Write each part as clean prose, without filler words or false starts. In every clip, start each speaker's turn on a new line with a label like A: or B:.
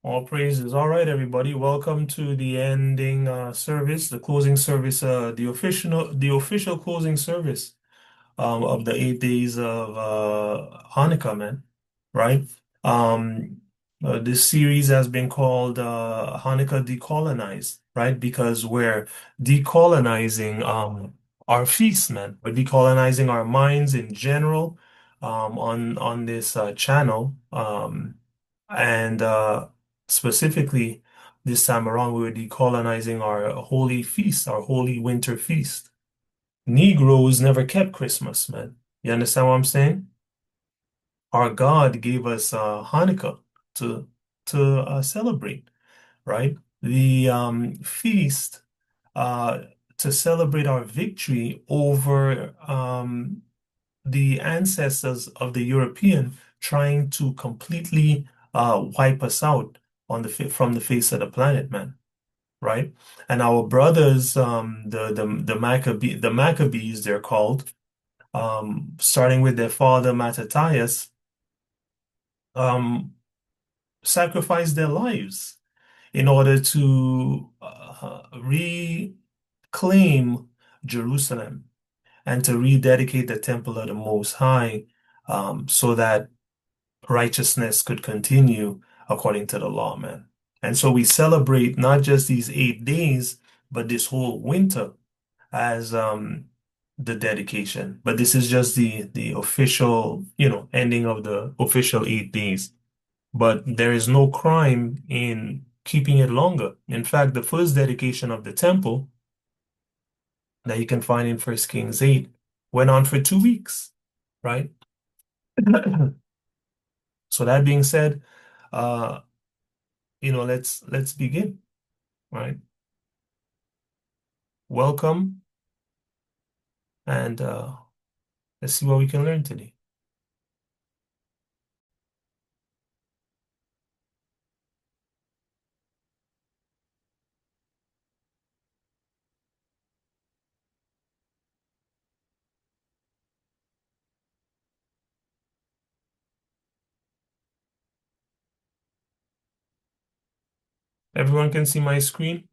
A: All praises. All right, everybody. Welcome to the ending service, the closing service, the official closing service of the 8 days of Hanukkah, man. Right? Um, this series has been called Hanukkah Decolonized, right? Because we're decolonizing our feast, man. We're decolonizing our minds in general on this channel. And specifically, this time around, we were decolonizing our holy feast, our holy winter feast. Negroes never kept Christmas, man. You understand what I'm saying? Our God gave us Hanukkah to to celebrate, right? The feast uh, to celebrate our victory over the ancestors of the European trying to completely wipe us out from the face of the planet, man. Right? And our brothers, the Maccabees, they're called, starting with their father Mattathias, um, sacrificed their lives in order to reclaim Jerusalem and to rededicate the temple of the Most High, so that righteousness could continue according to the law, man. And so we celebrate not just these 8 days, but this whole winter as the dedication. But this is just the official, ending of the official 8 days. But there is no crime in keeping it longer. In fact, the first dedication of the temple that you can find in First Kings 8 went on for 2 weeks, right? So that being said, uh, let's begin, right? Welcome, and let's see what we can learn today. Everyone can see my screen?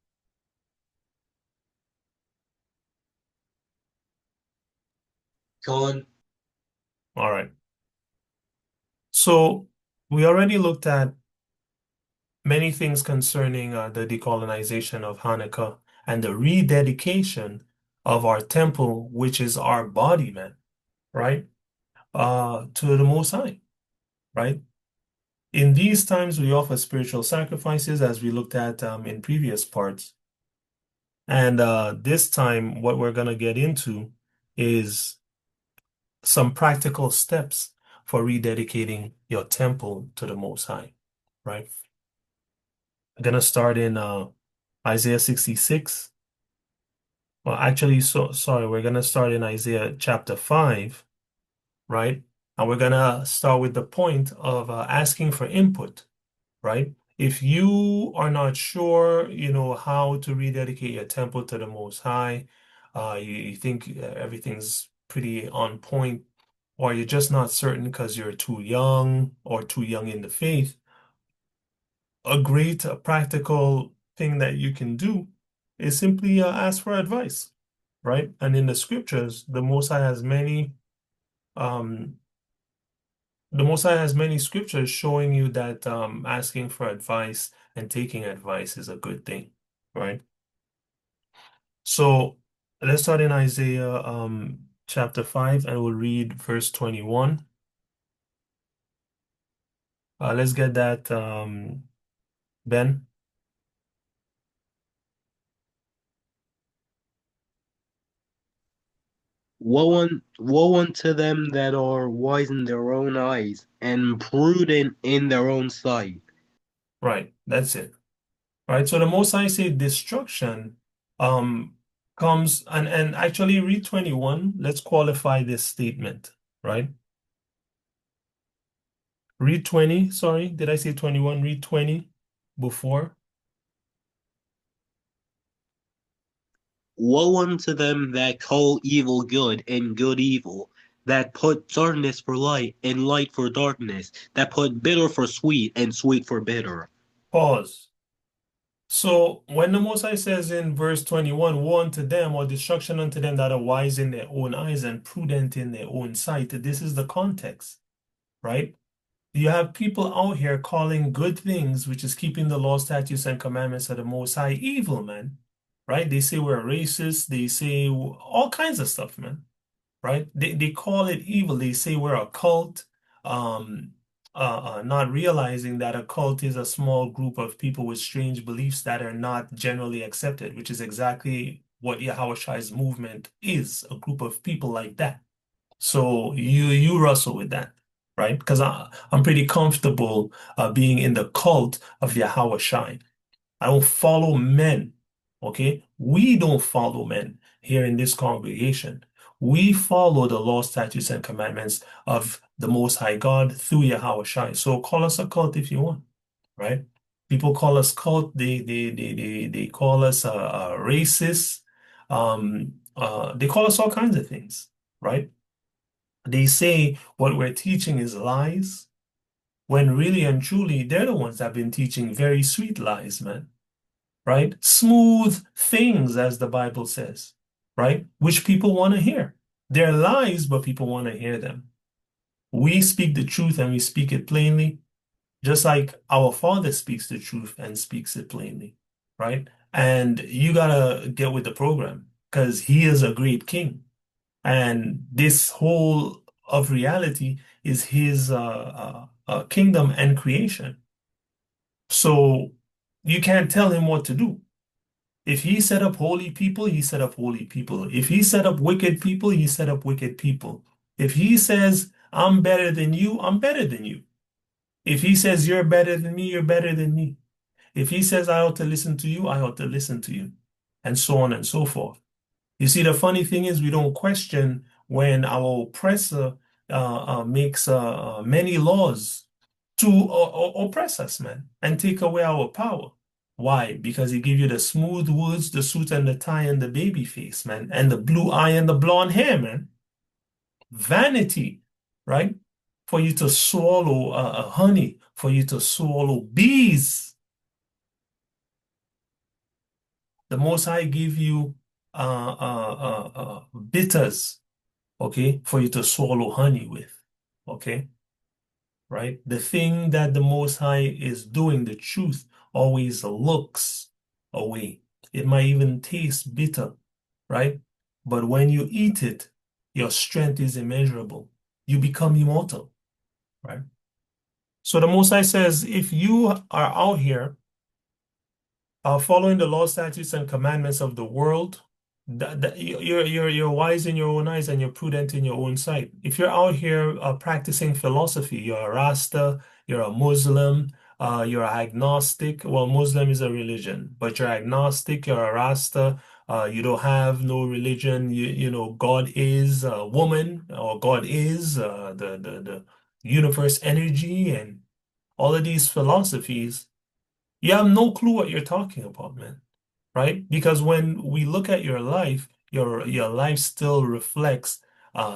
B: Colin,
A: All right. So we already looked at many things concerning the decolonization of Hanukkah and the rededication of our temple, which is our body, man, right? To the Most High, right? In these times, we offer spiritual sacrifices, as we looked at in previous parts. And this time, what we're going to get into is some practical steps for rededicating your temple to the Most High, right? I'm going to start in Isaiah 66. Well, actually, so sorry, we're going to start in Isaiah chapter 5, right? And we're going to start with the point of asking for input, right? If you are not sure, how to rededicate your temple to the Most High, you think everything's pretty on point, or you're just not certain because you're too young or too young in the faith, a great practical thing that you can do is simply ask for advice, right? And in the scriptures, um, the Most High has many scriptures showing you that asking for advice and taking advice is a good thing, right? So let's start in Isaiah chapter 5 and we'll read verse 21. Let's get that, Ben.
B: woe unto them that are wise in their own eyes and prudent in their own sight.
A: Right, that's it. Right. So the Most High say destruction um comes and actually read 21. Let's qualify this statement, right? Read 20. Sorry, did I say 21? Read 20 before.
B: Woe unto them that call evil good and good evil, that put darkness for light and light for darkness, that put bitter for sweet and sweet for bitter.
A: Pause. So when the Most High says in verse 21, woe unto them or destruction unto them that are wise in their own eyes and prudent in their own sight, this is the context, right? You have people out here calling good things, which is keeping the law, statutes, and commandments of the Most High, evil, man. Right? They say we're racist. They say all kinds of stuff, man. Right? They call it evil. They say we're a cult, um, not realizing that a cult is a small group of people with strange beliefs that are not generally accepted, which is exactly what Yahawah's movement is, a group of people like that. So you wrestle with that, right? Because I'm pretty comfortable being in the cult of Yahawah Shai. I don't follow men, okay? We don't follow men here in this congregation. We follow the law, statutes, and commandments of the Most High God through Yahawah Shai. So call us a cult if you want, right? People call us cult. They call us racist. They call us all kinds of things, right? They say what we're teaching is lies, when really and truly they're the ones that have been teaching very sweet lies, man. Right? Smooth things, as the Bible says, right? Which people want to hear. They're lies, but people want to hear them. We speak the truth and we speak it plainly, just like our Father speaks the truth and speaks it plainly, right? And you gotta get with the program because He is a great King. And this whole of reality is his kingdom and creation. So you can't tell him what to do. If he set up holy people, he set up holy people. If he set up wicked people, he set up wicked people. If he says, I'm better than you, I'm better than you. If he says, you're better than me, you're better than me. If he says, I ought to listen to you, I ought to listen to you. And so on and so forth. You see, the funny thing is, we don't question when our oppressor makes many laws to oppress us, man, and take away our power. Why? Because he give you the smooth words, the suit and the tie and the baby face, man, and the blue eye and the blonde hair, man. Vanity, right? For you to swallow honey, for you to swallow bees. The Most High give you bitters, okay, for you to swallow honey with, okay, right? The thing that the Most High is doing, the truth, always looks away. It might even taste bitter, right? But when you eat it, your strength is immeasurable. You become immortal, right? So the Most High says, if you are out here following the law, statutes, and commandments of the world, you're wise in your own eyes and you're prudent in your own sight. If you're out here practicing philosophy, you're a Rasta, you're a Muslim, you're agnostic. Well, Muslim is a religion, but you're agnostic, you're a Rasta, you don't have no religion. You know, God is a woman, or God is the universe energy, and all of these philosophies. You have no clue what you're talking about, man, right? Because when we look at your life, your life still reflects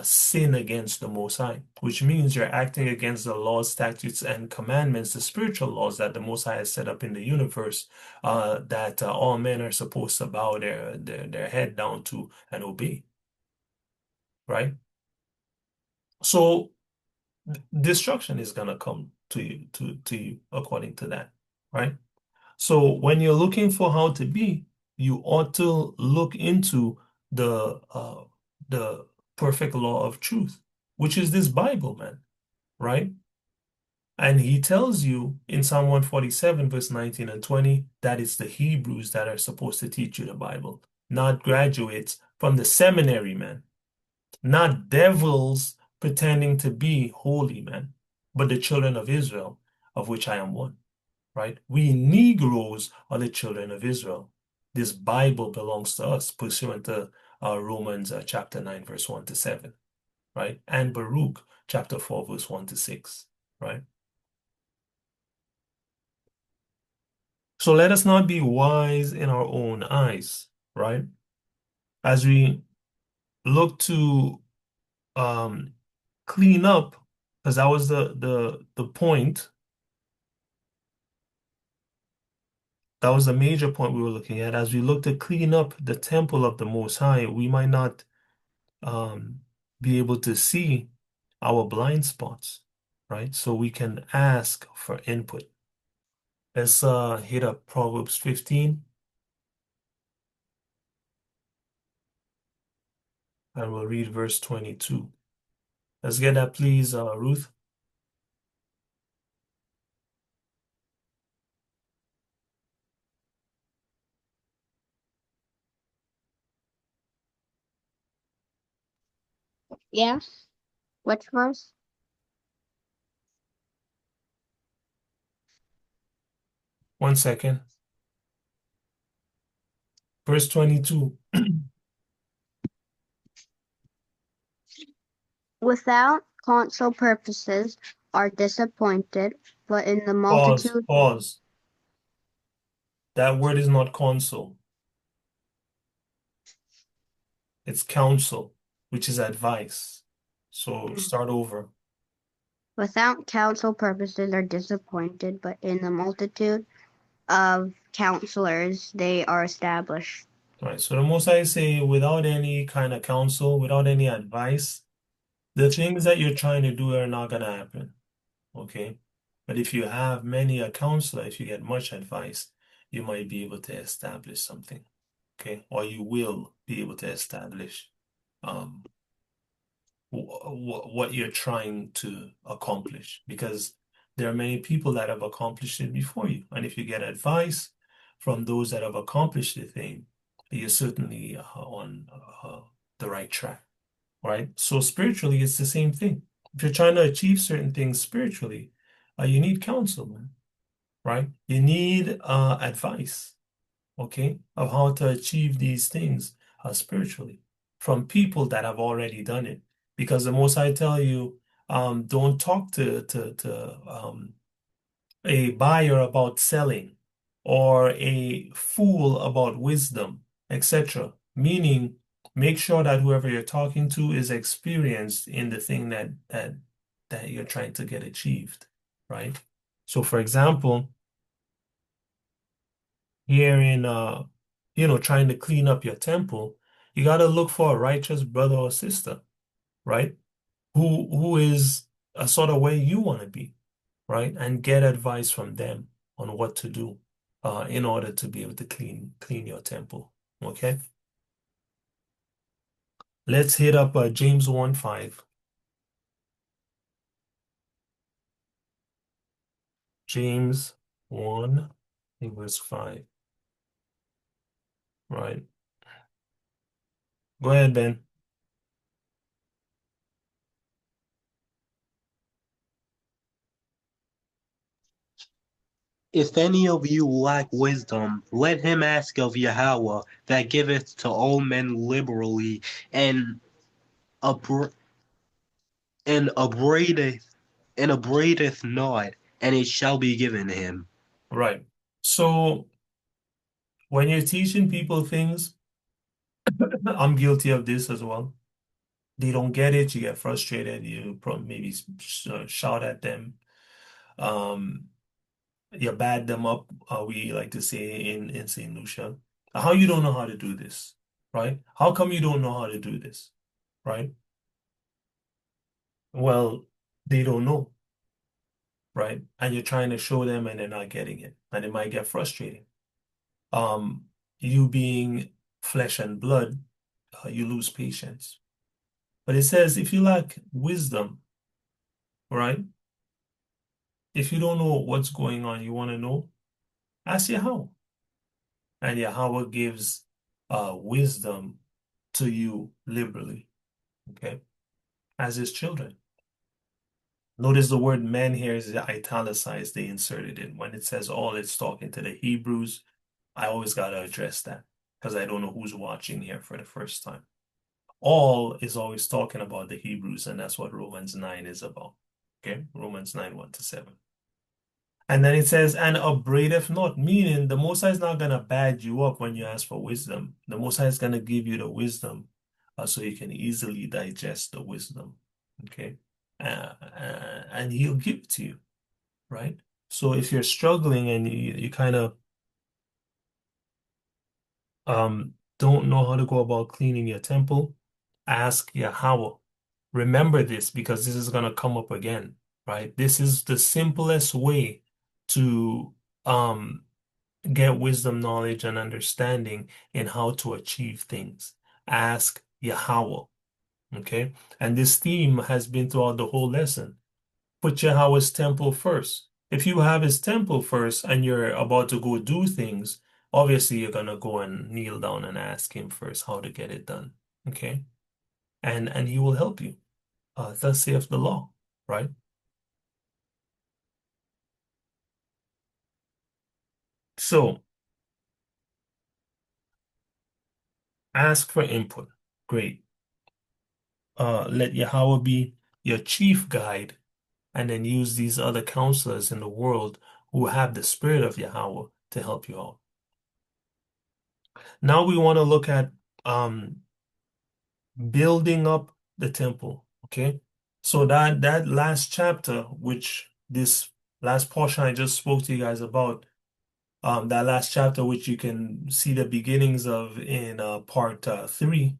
A: sin against the Most High, which means you're acting against the laws, statutes, and commandments, the spiritual laws that the Most High has set up in the universe, that all men are supposed to bow their head down to and obey, right? So destruction is gonna come to you according to that, right? So when you're looking for how to be, you ought to look into the perfect law of truth, which is this Bible, man, right? And he tells you in Psalm 147, verse 19 and 20, that it's the Hebrews that are supposed to teach you the Bible, not graduates from the seminary, man, not devils pretending to be holy, man, but the children of Israel, of which I am one, right? We Negroes are the children of Israel. This Bible belongs to us, pursuant to Romans chapter 9, verse 1 to 7, right? And Baruch chapter 4, verse 1 to 6, right? So let us not be wise in our own eyes, right? As we look to um, clean up, because that was the point, That was the major point we were looking at. As we look to clean up the temple of the Most High, we might not um, be able to see our blind spots, right? So we can ask for input. Let's hit up Proverbs 15 and we'll read verse 22. Let's get that, please, Ruth.
C: Yes. Which verse?
A: One second. Verse 22.
C: Without counsel purposes are disappointed, but in the
A: Pause,
C: multitude.
A: pause. That word is not counsel, it's counsel, which is advice. So start over.
C: Without counsel purposes are disappointed, but in the multitude of counselors they are established.
A: All right. So the Most High say, without any kind of counsel, without any advice, the things that you're trying to do are not gonna happen. Okay. But if you have many a counselor, if you get much advice, you might be able to establish something. Okay. Or you will be able to establish um what you're trying to accomplish because there are many people that have accomplished it before you. And if you get advice from those that have accomplished the thing, you're certainly on the right track, right? So spiritually, it's the same thing. If you're trying to achieve certain things spiritually, you need counsel, man, right? You need advice, okay, of how to achieve these things spiritually from people that have already done it. Because the most I tell you, don't talk to a buyer about selling or a fool about wisdom, etc. Meaning, make sure that whoever you're talking to is experienced in the thing that you're trying to get achieved, right? So, for example, here in trying to clean up your temple, you got to look for a righteous brother or sister, right? Who is a sort of way you want to be, right? And get advice from them on what to do in order to be able to clean your temple. Okay? Let's hit up James 1:5. James 1, I think verse 5. Right. Go ahead, Ben.
B: If any of you lack wisdom, let him ask of Yahawah, that giveth to all men liberally, and abr- and upbraideth not, and it shall be given him.
A: Right. So when you're teaching people things, I'm guilty of this as well. They don't get it, you get frustrated, you maybe shout at them, um, you bad them up, we like to say in St. Lucia. How you don't know how to do this, right? How come you don't know how to do this, right? Well, they don't know, right? And you're trying to show them and they're not getting it, and it might get frustrating. Um, you being flesh and blood, you lose patience. But it says if you lack wisdom, right? If you don't know what's going on, you want to know, ask Yahweh. And Yahweh gives wisdom to you liberally, okay, as his children. Notice the word men here is italicized, they inserted it. When it says all, it's talking to the Hebrews. I always got to address that because I don't know who's watching here for the first time. All is always talking about the Hebrews, and that's what Romans 9 is about. Okay, Romans 9, 1 to 7. And then it says, and upbraideth not, meaning the Most High is not going to bad you up when you ask for wisdom. The Most High is going to give you the wisdom so you can easily digest the wisdom. Okay. And he'll give it to you, right? So if you're struggling and you kind of don't know how to go about cleaning your temple, ask Yahawah. Remember this because this is going to come up again, right? This is the simplest way to get wisdom, knowledge, and understanding in how to achieve things. Ask Yahawah, okay? And this theme has been throughout the whole lesson. Put Yahweh's temple first. If you have his temple first and you're about to go do things, obviously you're gonna go and kneel down and ask him first how to get it done. Okay? And he will help you. Thus saith the law, right? So ask for input. Great. Let Yahweh be your chief guide, and then use these other counselors in the world who have the spirit of Yahweh to help you out. Now we want to look at building up the temple. Okay. So that last chapter, which this last portion I just spoke to you guys about, that last chapter, which you can see the beginnings of in part 3,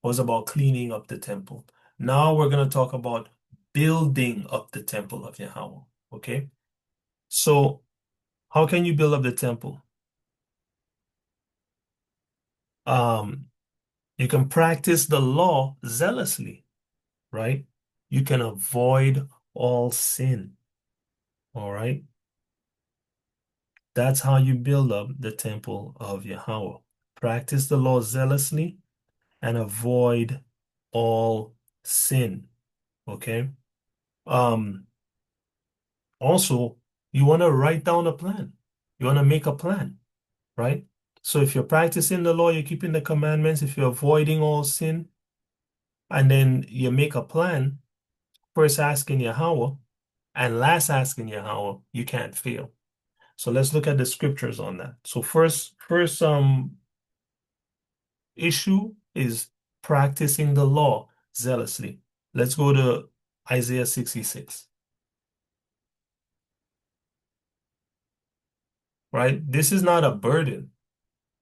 A: was about cleaning up the temple. Now we're going to talk about building up the temple of Yahweh. Okay. So how can you build up the temple? Um, you can practice the law zealously, right? You can avoid all sin. All right. That's how you build up the temple of Yahweh. Practice the law zealously and avoid all sin. Okay. Um, Also, you want to write down a plan. You want to make a plan, right? So if you're practicing the law, you're keeping the commandments, if you're avoiding all sin, and then you make a plan, first asking Yahweh and last asking Yahweh, you can't fail. So let's look at the scriptures on that. So first issue is practicing the law zealously. Let's go to Isaiah 66, right? This is not a burden,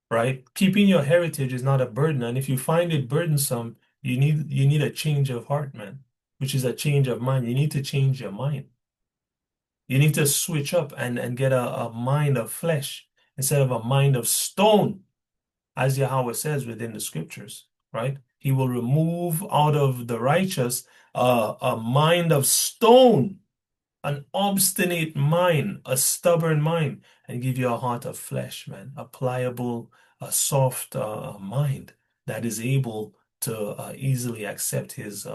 A: right? Keeping your heritage is not a burden. And if you find it burdensome, you need a change of heart, man, which is a change of mind. You need to change your mind. You need to switch up and get a mind of flesh instead of a mind of stone, as Yahweh says within the scriptures, right? He will remove out of the righteous a mind of stone, an obstinate mind, a stubborn mind, and give you a heart of flesh, man, a pliable, a soft mind that is able to easily accept his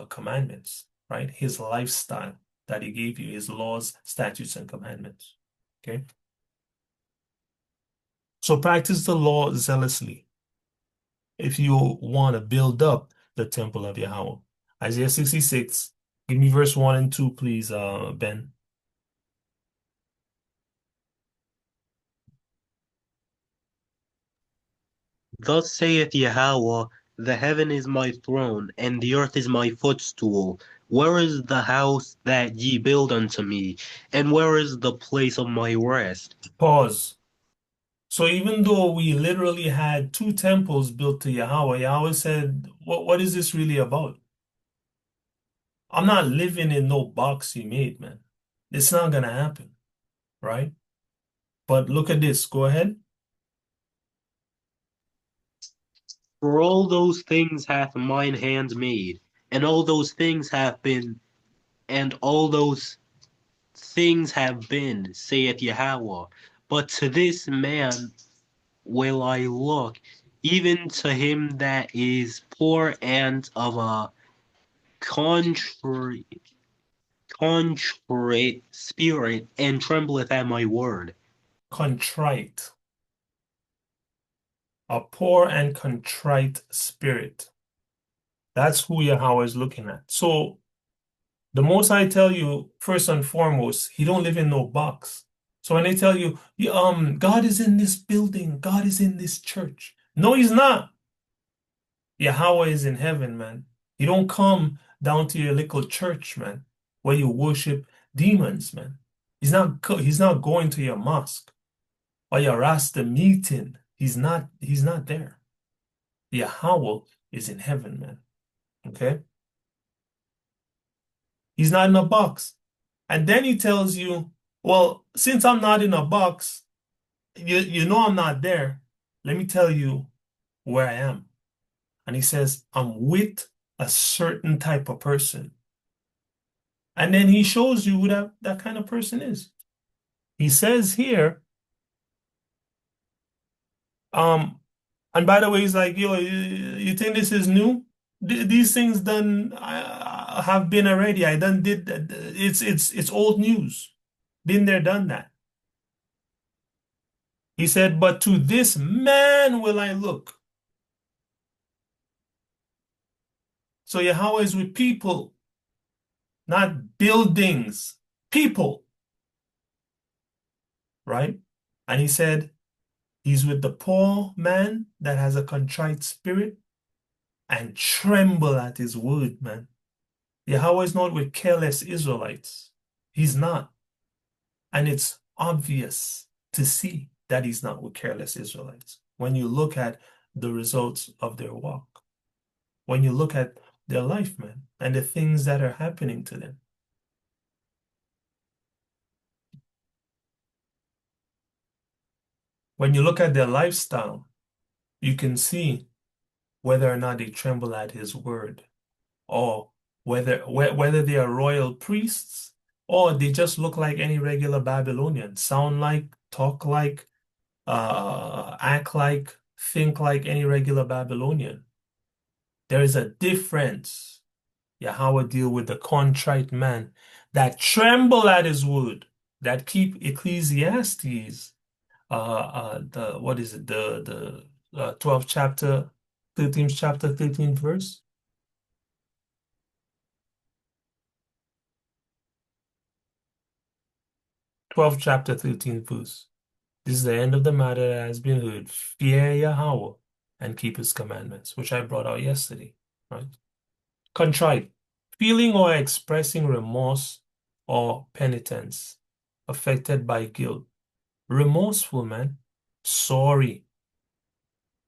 A: commandments, right? His lifestyle that he gave you, his laws, statutes, and commandments. Okay. So practice the law zealously if you want to build up the temple of Yahweh. Isaiah 66, give me verse 1 and 2, please, Ben.
B: Thus saith Yahawah, the heaven is my throne, and the earth is my footstool. Where is the house that ye build unto me? And where is the place of my rest?
A: Pause. So even though we literally had 2 temples built to Yahweh, Yahweh said, what is this really about? I'm not living in no box you made, man. It's not gonna happen, right? But look at this. Go ahead.
B: For all those things hath mine hand made, and all those things have been, and all those things have been, saith Yahawah. But to this man will I look, even to him that is poor and of a contrite spirit, and trembleth at my word.
A: Contrite. A poor and contrite spirit. That's who Yahweh is looking at. So the Most I tell you, first and foremost, he don't live in no box. So when they tell you, God is in this building, God is in this church. No, he's not. Yahweh is in heaven, man. You don't come down to your little church, man, where you worship demons, man. He's not going to your mosque or your Rasta meeting. He's not there. Yahawah is in heaven, man. Okay? He's not in a box. And then he tells you, well, since I'm not in a box, you know I'm not there. Let me tell you where I am. And he says, I'm with a certain type of person. And then he shows you who that kind of person is. He says here, and by the way, he's like, yo, you think this is new? These things done have been already. I done did that. It's old news. Been there, done that. He said, but to this man will I look. So Yahawah is with people, not buildings, people, right? And he said, he's with the poor man that has a contrite spirit and tremble at his word, man. Yahawah is not with careless Israelites. He's not. And it's obvious to see that he's not with careless Israelites when you look at the results of their walk, when you look at their life, man, and the things that are happening to them. When you look at their lifestyle, you can see whether or not they tremble at his word, or whether they are royal priests, or they just look like any regular Babylonian, sound like, talk like, act like, think like any regular Babylonian. There is a difference. Yahawah deal with the contrite man that tremble at his word, that keep Ecclesiastes, the what is it, the 12th chapter, 13th chapter, 13th verse. 12th chapter, 13th verse. This is the end of the matter that has been heard. Fear Yahawah and keep his commandments, which I brought out yesterday, right? Contrite, feeling or expressing remorse or penitence, affected by guilt. Remorseful, man. Sorry,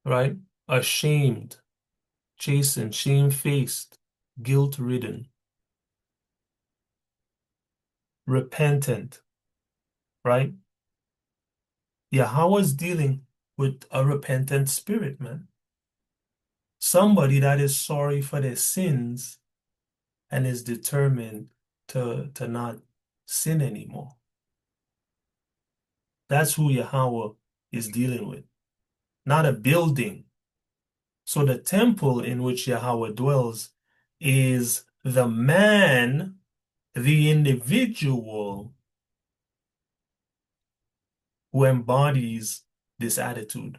A: right? Ashamed, chastened, shamefaced, guilt-ridden, repentant, right? Yahawah's dealing with a repentant spirit, man. Somebody that is sorry for their sins and is determined to not sin anymore. That's who Yahawah is dealing with, not a building. So the temple in which Yahawah dwells is the man, the individual who embodies this attitude,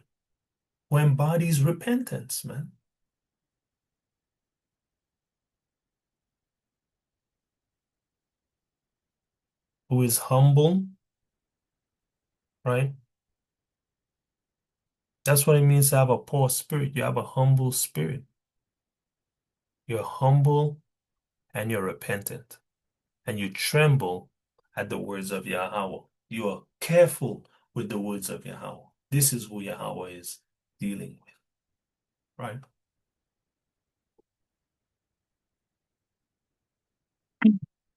A: who embodies repentance, man. Who is humble, right? That's what it means to have a poor spirit. You have a humble spirit. You're humble and you're repentant. And you tremble at the words of Yahawah. You are careful with the words of Yahawah. This is who Yahawah is dealing with, right?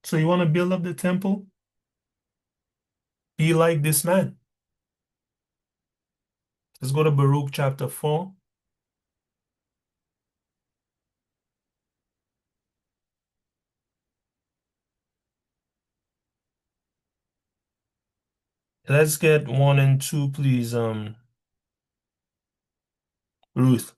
A: So you want to build up the temple? Be like this man. Let's go to Baruch chapter 4. Let's get 1 and 2, please, Ruth.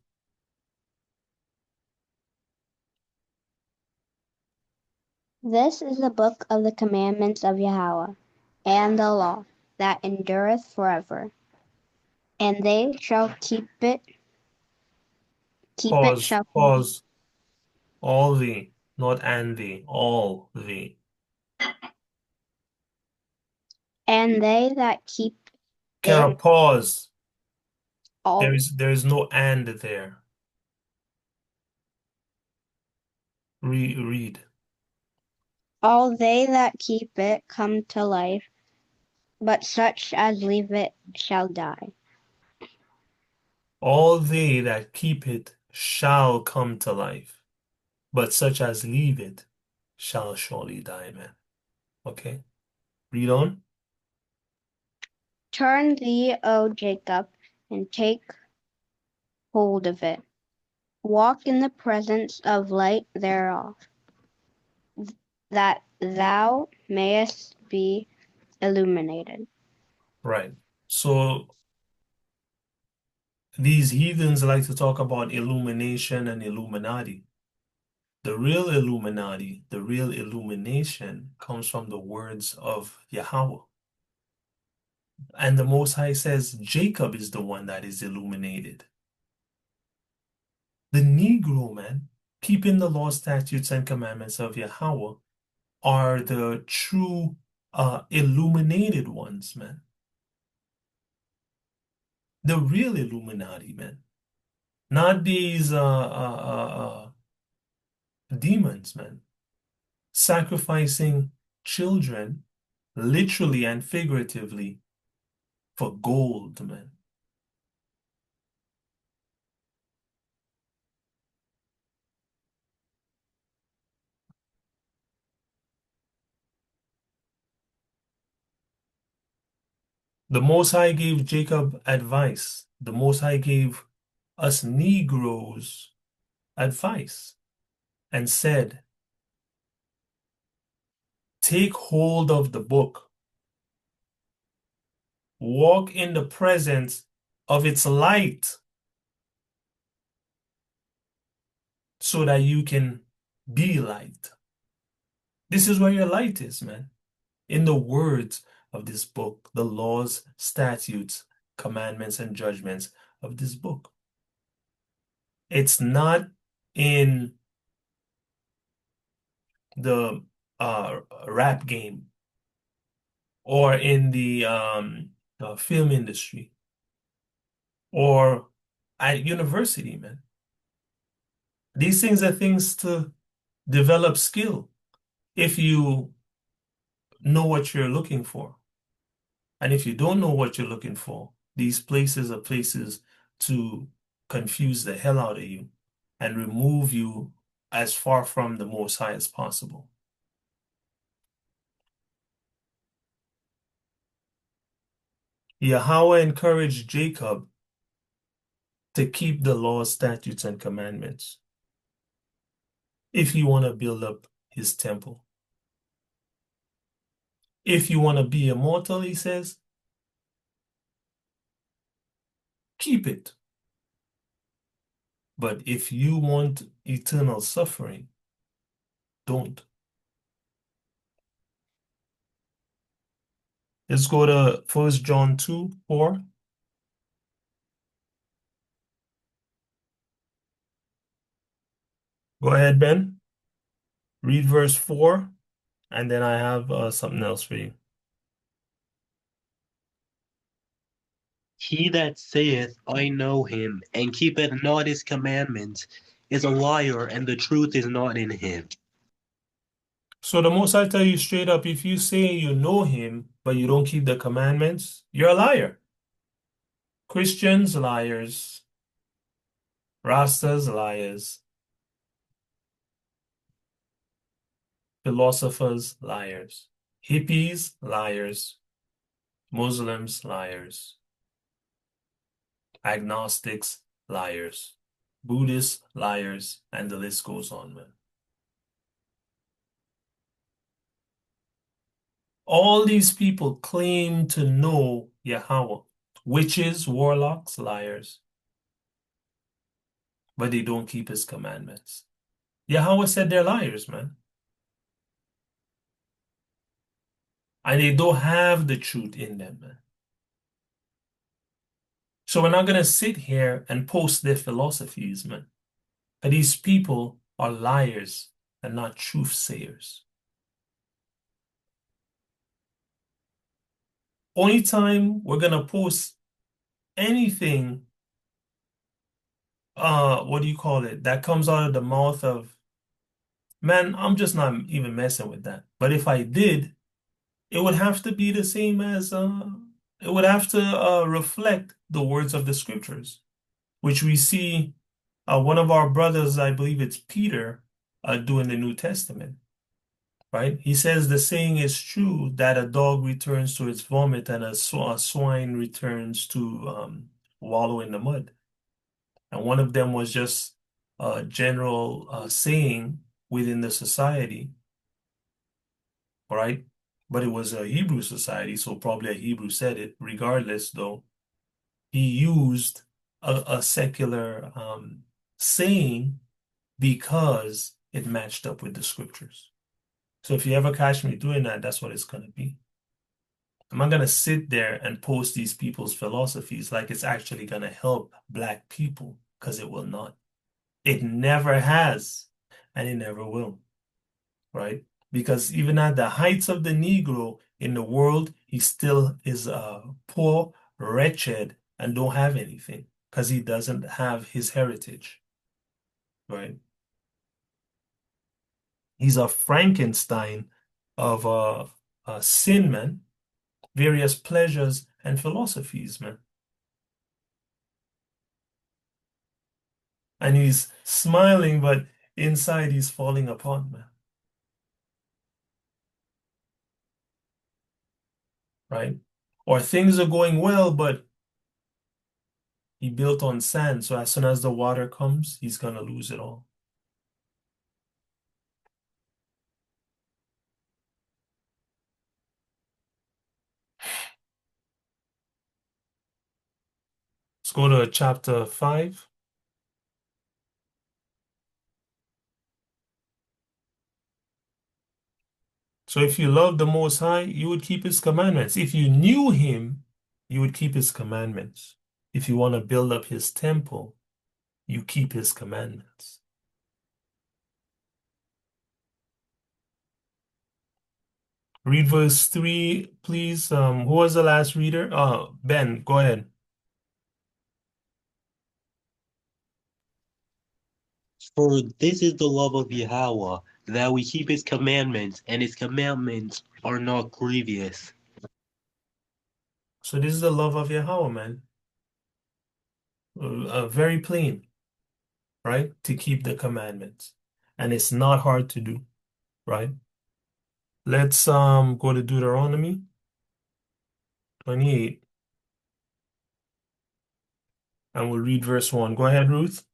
C: This is the book of the commandments of Yahawah, and the law that endureth forever. And they shall keep it
A: Pause,
C: shall
A: pause. All thee, not and thee, all thee.
C: and they that keep
A: Kara,
C: it
A: pause.
C: all
A: There is no and there. Read.
C: all they that keep it come to life, but such as leave it shall die.
A: All they that keep it shall come to life, but such as leave it shall surely die, man. Okay, read on.
C: Turn thee, O Jacob, and take hold of it. Walk in the presence of light thereof, that thou mayest be illuminated.
A: Right. So these heathens like to talk about illumination and Illuminati. The real Illuminati, the real illumination comes from the words of Yahawah. And the Most High says Jacob is the one that is illuminated. The Negro, man, keeping the law, statutes, and commandments of Yahawah are the true illuminated ones, man. The real Illuminati, man. Not these demons, man. Sacrificing children, literally and figuratively, for gold, man. The Most High gave Jacob advice. The Most High gave us Negroes advice and said, take hold of the book, walk in the presence of its light so that you can be light. This is where your light is, man. In the words of this book, the laws, statutes, commandments, and judgments of this book. It's not in the rap game or in the film industry or at university, man. These things are things to develop skill if you know what you're looking for. And if you don't know what you're looking for, these places are places to confuse the hell out of you and remove you as far from the Most High as possible. Yahawah encouraged Jacob to keep the laws, statutes, and commandments if you want to build up his temple. If you want to be immortal, he says, keep it. But if you want eternal suffering, don't. Let's go to 1 John 2:4. Go ahead, Ben. Read verse 4, and then I have something else for you.
B: He that saith, I know him, and keepeth not his commandments, is a liar, and the truth is not in him.
A: So the Most High tell you straight up, if you say you know him, but you don't keep the commandments, you're a liar. Christians, liars. Rastas, liars. Philosophers, liars. Hippies, liars. Muslims, liars. Agnostics, liars. Buddhists, liars, and the list goes on, man. All these people claim to know Yahawah. Witches, warlocks, liars. But they don't keep his commandments. Yahawah said they're liars, man. And they don't have the truth in them, man. So we're not going to sit here and post their philosophies, man. But these people are liars and not truth sayers. Only time we're going to post anything, what do you call it, that comes out of the mouth of, man, I'm just not even messing with that. But if I did, it would have to be the same as, it would have to reflect the words of the scriptures. which we see one of our brothers, I believe it's Peter, doing the New Testament, right? He says the saying is true that a dog returns to its vomit and a swine returns to wallow in the mud. And one of them was just a general saying within the society, all right? But it was a Hebrew society, so probably a Hebrew said it. Regardless, though, he used a secular saying because it matched up with the scriptures. So if you ever catch me doing that, that's what it's going to be. I'm not going to sit there and post these people's philosophies like it's actually going to help Black people, because it will not. It never has, and it never will, right? Because even at the heights of the Negro in the world, he still is poor, wretched, and don't have anything because he doesn't have his heritage, right? He's a Frankenstein of sin, man. Various pleasures and philosophies, man. And he's smiling, but inside he's falling apart, man. Right? Or things are going well, but he built on sand, so as soon as the water comes, he's gonna lose it all. Let's go to chapter 5. So if you love the Most High, you would keep his commandments. If you knew him, you would keep his commandments. If you want to build up his temple, you keep his commandments. Read verse 3, please. Who was the last reader? Ben, go ahead.
B: For this is the love of Yahawah, that we keep his commandments, and his commandments are not grievous.
A: So this is the love of Yahawah, man. Very plain, right? To keep the commandments. And it's not hard to do, right? Let's go to Deuteronomy 28, and we'll read verse 1. Go ahead, Ruth.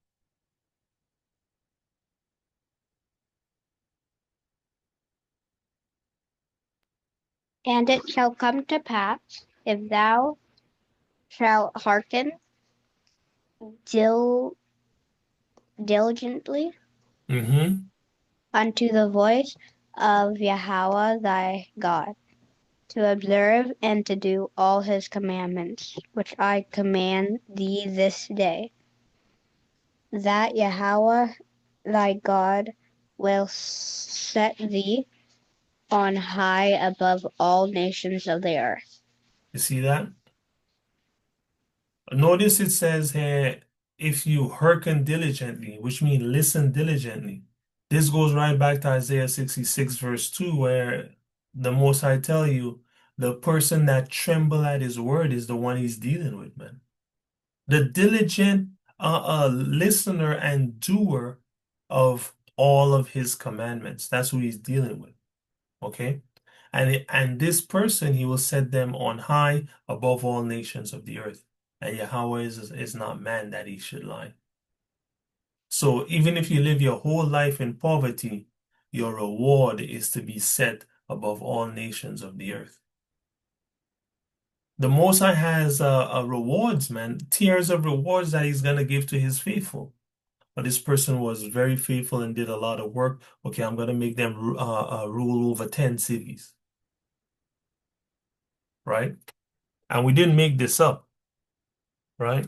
C: And it shall come to pass, if thou shalt hearken diligently
A: Mm-hmm.
C: unto the voice of Yahawah thy God, to observe and to do all his commandments, which I command thee this day, that Yahawah thy God will set thee on high above all nations of the earth.
A: You see that? Notice it says here, if you hearken diligently, which means listen diligently. This goes right back to Isaiah 66, verse 2, where the Most High tell you, the person that tremble at his word is the one he's dealing with, man. The diligent listener and doer of all of his commandments. That's who he's dealing with. Okay? And this person, he will set them on high above all nations of the earth. And Yahawah is not man that he should lie. So even if you live your whole life in poverty, your reward is to be set above all nations of the earth. The Most High has rewards, man, tiers of rewards that he's going to give to his faithful. But this person was very faithful and did a lot of work. Okay, I'm going to make them rule over 10 cities, right? And we didn't make this up, right?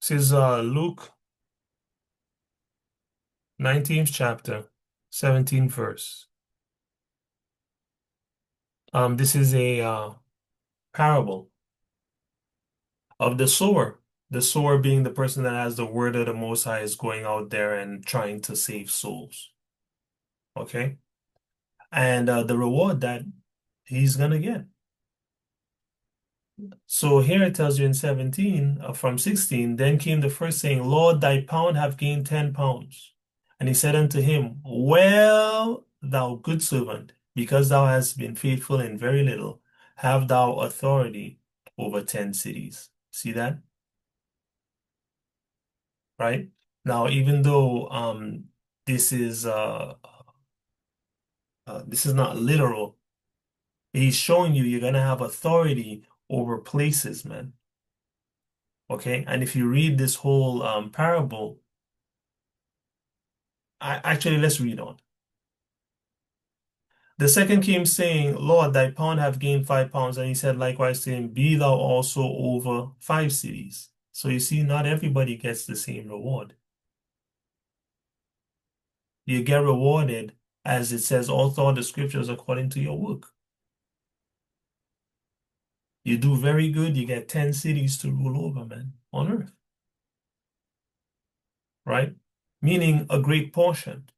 A: This is Luke 19th chapter, 17th verse. This is a parable of the sower. The sower being the person that has the word of the Most High is going out there and trying to save souls. Okay? And the reward that he's gonna get. So here it tells you in 17, from 16, then came the first saying, Lord, thy pound have gained 10 pounds. And he said unto him, well, thou good servant, because thou hast been faithful in very little, have thou authority over 10 cities. See that? Right? Now, even though this is this is not literal, he's showing you you're gonna have authority over places, man. Okay, and if you read this whole parable, actually let's read on. The second came saying, Lord, thy pound have gained 5 pounds, and he said likewise to him, be thou also over 5 cities. So you see, not everybody gets the same reward. You get rewarded, as it says, all throughout the scriptures according to your work. You do very good, you get 10 cities to rule over, man, on earth. Right? Meaning a great portion.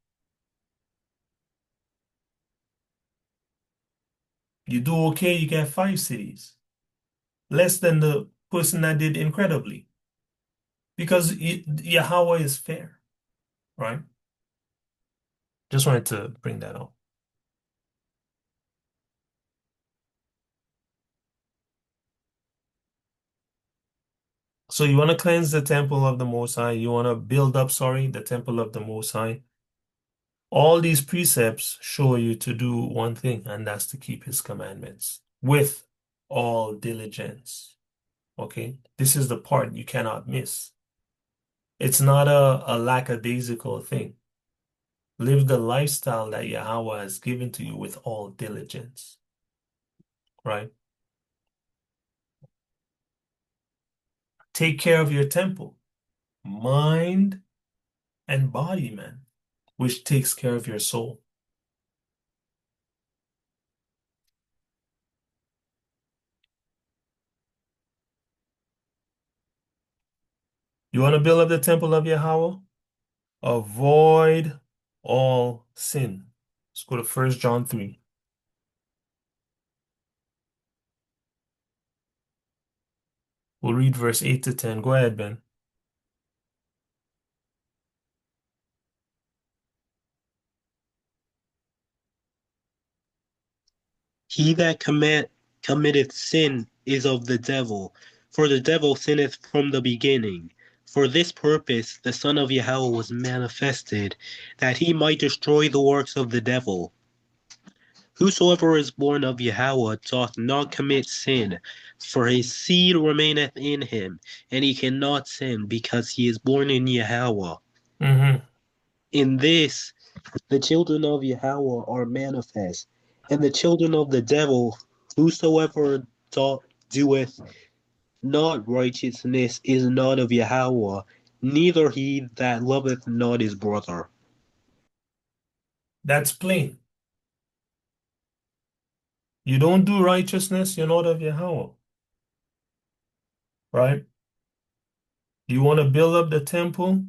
A: You do okay, you get 5 cities. Less than the person that did incredibly. Because Yahawah is fair, right? Just wanted to bring that up. So you want to cleanse the temple of the Most High. You want to build up, the temple of the Most High. All these precepts show you to do one thing, and that's to keep his commandments with all diligence. Okay? This is the part you cannot miss. It's not a lackadaisical thing. Live the lifestyle that Yahawah has given to you with all diligence. Right? Take care of your temple, mind and body, man, which takes care of your soul. You want to build up the temple of Yahawah? Avoid all sin. Let's go to 1 John 3. We'll read verse 8 to 10. Go ahead, Ben.
B: He that committeth sin is of the devil, for the devil sinneth from the beginning. For this purpose the Son of Yahweh was manifested, that he might destroy the works of the devil. Whosoever is born of Yahweh doth not commit sin, for his seed remaineth in him, and he cannot sin, because he is born in Yahweh.
A: Mm-hmm.
B: In this the children of Yahweh are manifest, and the children of the devil. Whosoever doeth not righteousness is not of Yahweh, neither he that loveth not his brother.
A: That's plain. You don't do righteousness, you're not of Yahawah. Right? You want to build up the temple?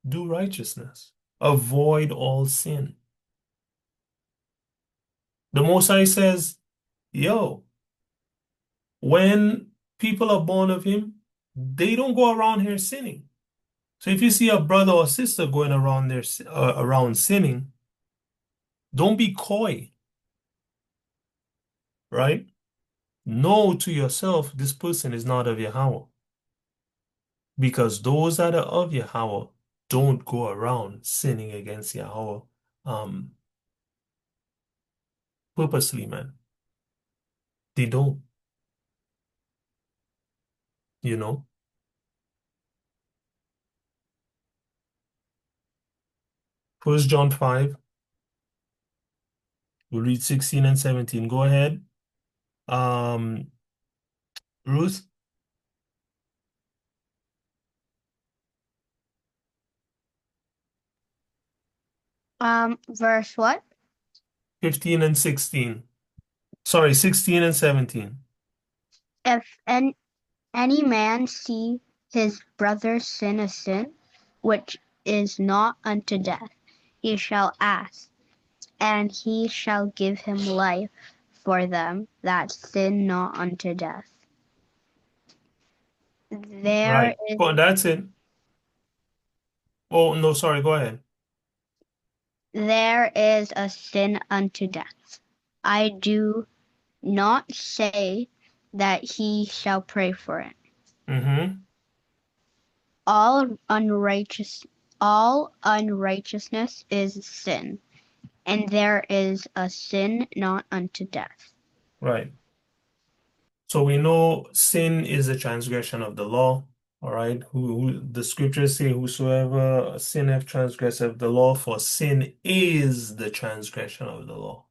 A: Do righteousness. Avoid all sin. The Most High says, yo, when people are born of him, they don't go around here sinning. So if you see a brother or sister going around there around sinning, don't be coy, right? Know to yourself this person is not of Yahawah. Because those that are of Yahawah don't go around sinning against Yahawah purposely, man. They don't, you know. 1 John 5, we'll read 16 and 17. Go ahead. Um, Ruth,
C: Verse what?
A: 15 and 16. Sorry, 16 and 17.
C: If any man see his brother sin a sin which is not unto death, he shall ask, and he shall give him life for them that sin not unto death. There
A: Right.
C: is
A: Well, that's it. Oh, no, sorry, go ahead.
C: there is a sin unto death. I do not say that he shall pray for it.
A: Mm-hmm.
C: All unrighteousness is sin, and there is a sin not unto death.
A: Right. So we know sin is a transgression of the law. All right. Who the scriptures say, whosoever sinneth transgresseth the law, for sin is the transgression of the law.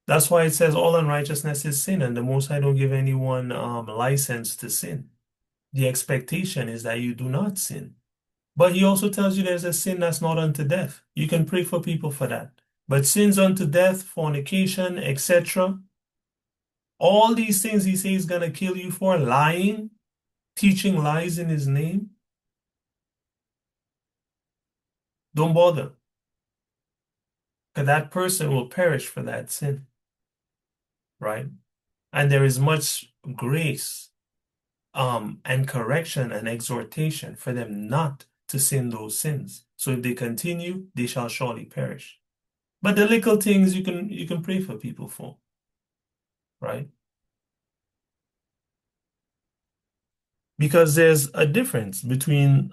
A: That's why it says all unrighteousness is sin, and the Most High don't give anyone license to sin. The expectation is that you do not sin. But he also tells you there's a sin that's not unto death. You can pray for people for that. But sins unto death, fornication, etc., all these things he says he's gonna kill you for, lying, teaching lies in his name, don't bother. Because that person will perish for that sin, right? And there is much grace and correction and exhortation for them not to sin those sins. So if they continue, they shall surely perish. But the little things you can pray for people for, right? Because there's a difference between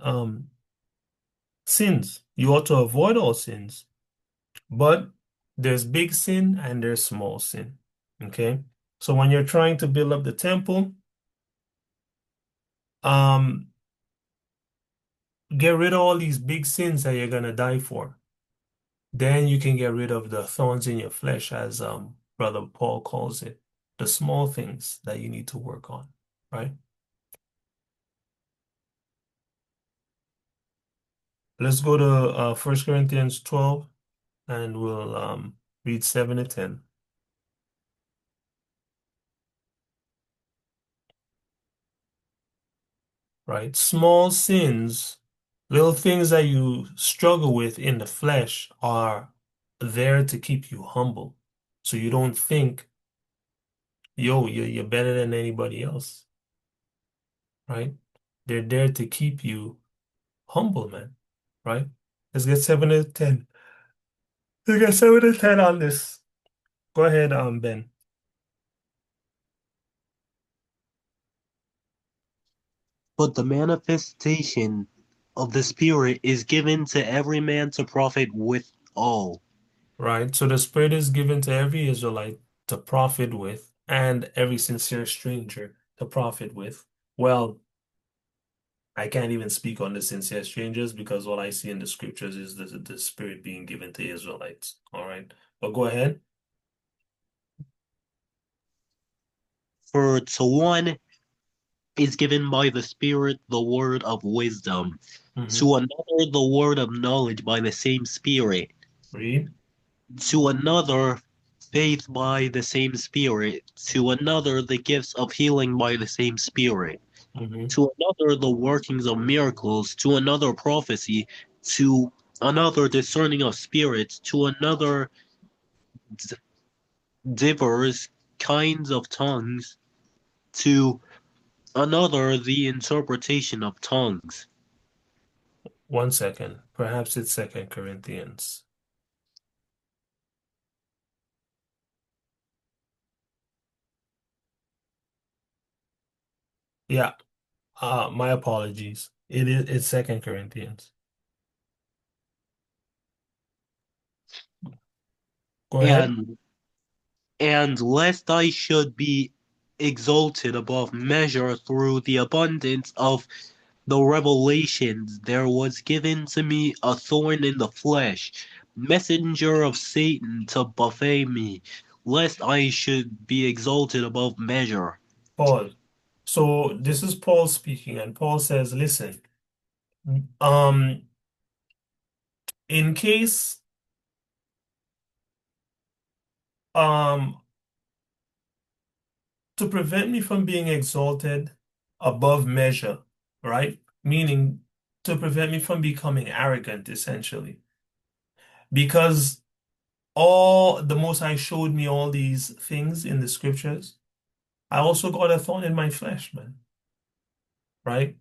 A: sins. You ought to avoid all sins, but there's big sin and there's small sin. Okay? So when you're trying to build up the temple, um, get rid of all these big sins that you're gonna die for. Then you can get rid of the thorns in your flesh, as Brother Paul calls it, the small things that you need to work on, right? Let's go to 1 Corinthians 12 and we'll read 7 to 10. Right? Small sins, little things that you struggle with in the flesh are there to keep you humble. So you don't think, yo, you're better than anybody else, right? They're there to keep you humble, man, right? Let's get 7 to 10. Let's get 7 to 10 on this. Go ahead, Ben.
B: But the manifestation of the Spirit is given to every man to profit with all.
A: Right? So the Spirit is given to every Israelite to profit with, and every sincere stranger to profit with. Well, I can't even speak on the sincere strangers because all I see in the scriptures is the Spirit being given to Israelites. All right. But go ahead.
B: For to one is given by the Spirit the word of wisdom,
A: Hmm.
B: to another the word of knowledge by the same Spirit,
A: Read.
B: to another faith by the same Spirit, to another the gifts of healing by the same Spirit,
A: Hmm.
B: to another the workings of miracles, to another prophecy, to another discerning of spirits, to another divers kinds of tongues, to another the interpretation of tongues.
A: 1 second. Perhaps it's Second Corinthians. Yeah. My apologies. It's Second Corinthians. Go ahead.
B: And lest I should be exalted above measure through the abundance of the revelations, there was given to me a thorn in the flesh, messenger of Satan to buffet me, lest I should be exalted above measure.
A: Paul. So this is Paul speaking, and Paul says, listen, um, in case um to prevent me from being exalted above measure, right? Meaning to prevent me from becoming arrogant, essentially. Because all the Most High showed me all these things in the scriptures, I also got a thorn in my flesh, man, right?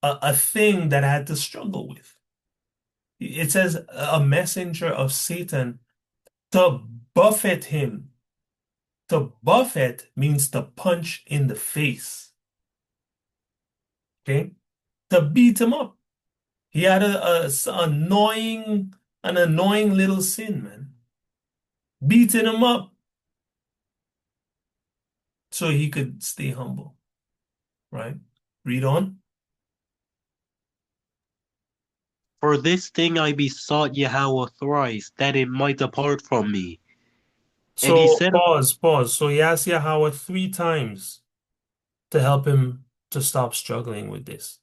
A: A thing that I had to struggle with. It says a messenger of Satan to buffet him. To buffet means to punch in the face, okay? To beat him up. He had an annoying little sin, man. Beating him up so he could stay humble, right? Read on.
B: For this thing I besought Yahawah thrice, that it might depart from me. And he
A: So
B: said,
A: pause. So he asked Yahawah 3 times to help him to stop struggling with this.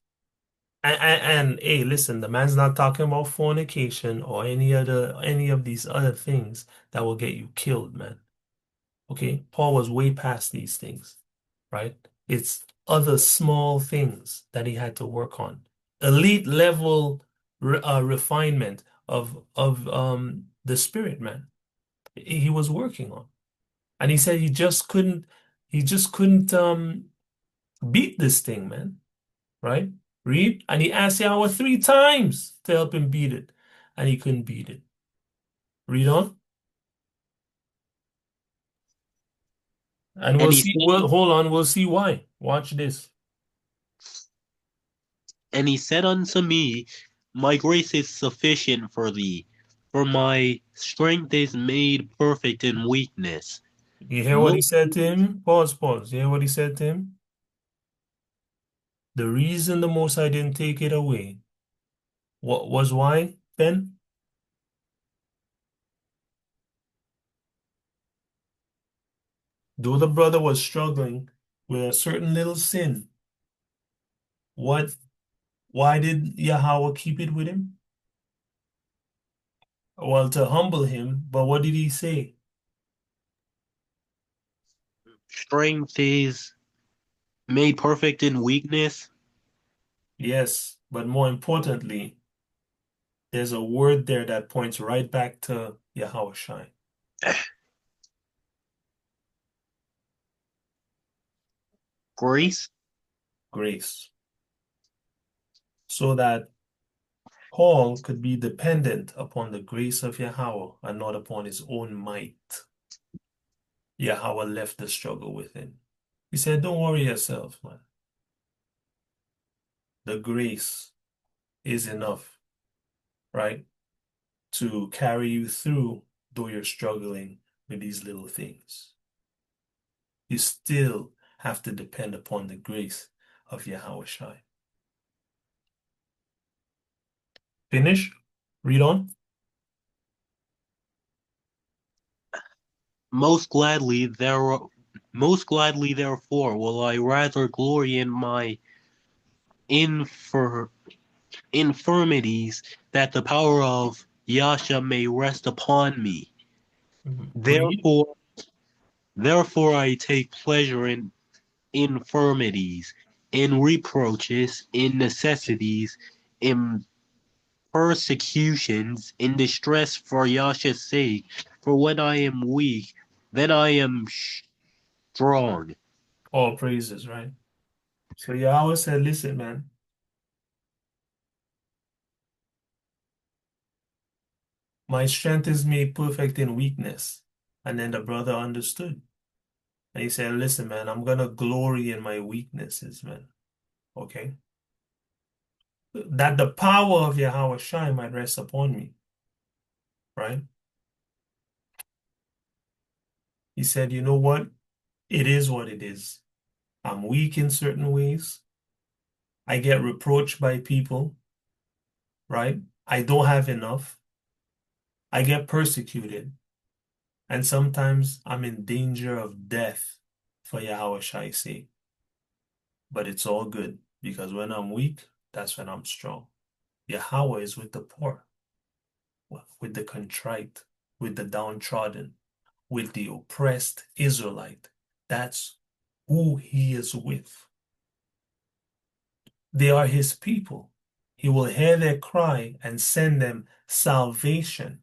A: And hey, listen, the man's not talking about fornication or any of these other things that will get you killed, man. Okay? Paul was way past these things, right? It's other small things that he had to work on. Elite level refinement of the spirit, man. He was working on. And he said he just couldn't beat this thing, man. Right? Read. And he asked Yahweh 3 times to help him beat it. And he couldn't beat it. Read on. And
B: and
A: we'll
B: he
A: see.
B: said,
A: Well, hold on. We'll see why. Watch this.
B: and he said unto me, My grace is sufficient for thee, for my strength is made perfect in weakness.
A: You hear what he
B: Most,
A: said to him? Pause. You hear what he said to him? The reason the Most High didn't take it away. What was why, Ben? Though the brother was struggling with a certain little sin, what why did Yahweh keep it with him? Well, to humble him, but what did he say?
B: strength is made perfect in weakness.
A: Yes, but more importantly, there's a word there that points right back to Yahweh Shai,
B: Grace,
A: grace, so that Paul could be dependent upon the grace of Yahweh and not upon his own might. Yahweh left the struggle with him. He said, don't worry yourself, man. The grace is enough, right, to carry you through though you're struggling with these little things. You still have to depend upon the grace of Yahweh Shai. Finish? Read on.
B: most gladly there, most gladly therefore will I rather glory in my infir- infirmities, that the power of Yasha may rest upon me.
A: Read.
B: Therefore, therefore I take pleasure in infirmities, in reproaches, in necessities, in persecutions, in distress for Yasha's sake. For when I am weak, then I am strong.
A: All praises, right? So Yahweh said, listen, man, my strength is made perfect in weakness. And then the brother understood. And he said, listen, man, I'm going to glory in my weaknesses, man. Okay? That the power of Yahweh Shai might rest upon me, right? He said, you know what? It is what it is. I'm weak in certain ways. I get reproached by people, right? I don't have enough. I get persecuted. And sometimes I'm in danger of death for Yahweh Shai's sake. But it's all good because when I'm weak, that's when I'm strong. Yahweh is with the poor, with the contrite, with the downtrodden, with the oppressed Israelite. That's who he is with. They are his people. He will hear their cry and send them salvation.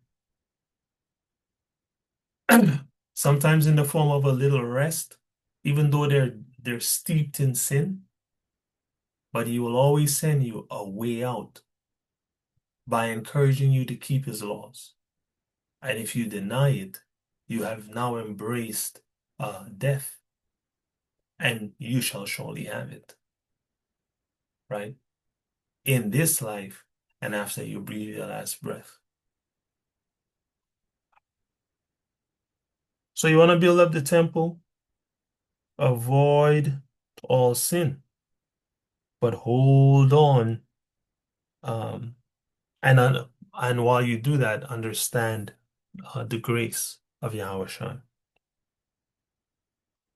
A: Sometimes in the form of a little rest, even though they're steeped in sin, but he will always send you a way out by encouraging you to keep his laws. And if you deny it, you have now embraced death, and you shall surely have it, right? In this life and after you breathe your last breath. So you want to build up the temple, avoid all sin, but hold on. Um, and while you do that, understand the grace of Yahawah.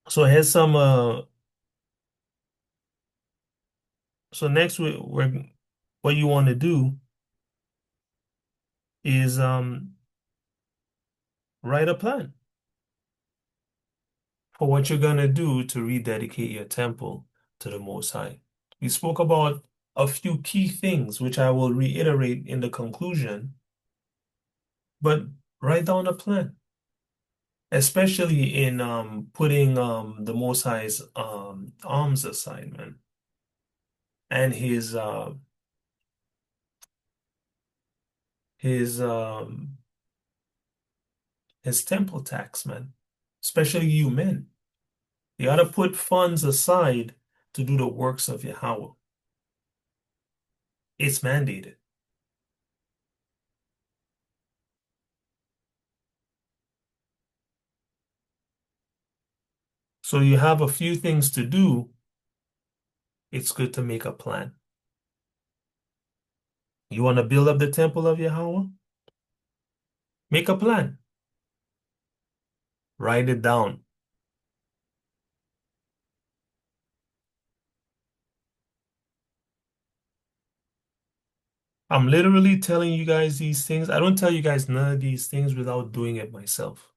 A: So here's some. So next, what you want to do is write a plan for what you're gonna do to rededicate your temple to the Most High. We spoke about a few key things, which I will reiterate in the conclusion, but write down a plan, especially in putting the Most High's arms aside, man, and his um his temple tax, man, especially you men. You gotta put funds aside to do the works of Yahawah. It's mandated. So you have a few things to do. It's good to make a plan. You want to build up the temple of Yahawah? Make a plan. Write it down. I'm literally telling you guys these things. I don't tell you guys none of these things without doing it myself.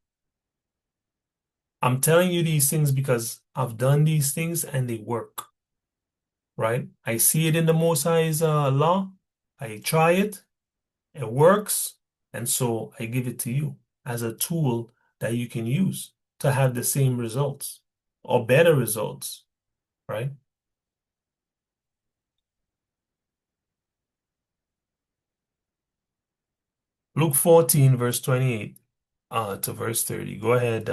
A: I'm telling you these things because I've done these things and they work, right? I see it in the Most High's law. I try it. It works. And so I give it to you as a tool that you can use to have the same results or better results, right? Luke 14, verse 28 to verse 30. Go ahead,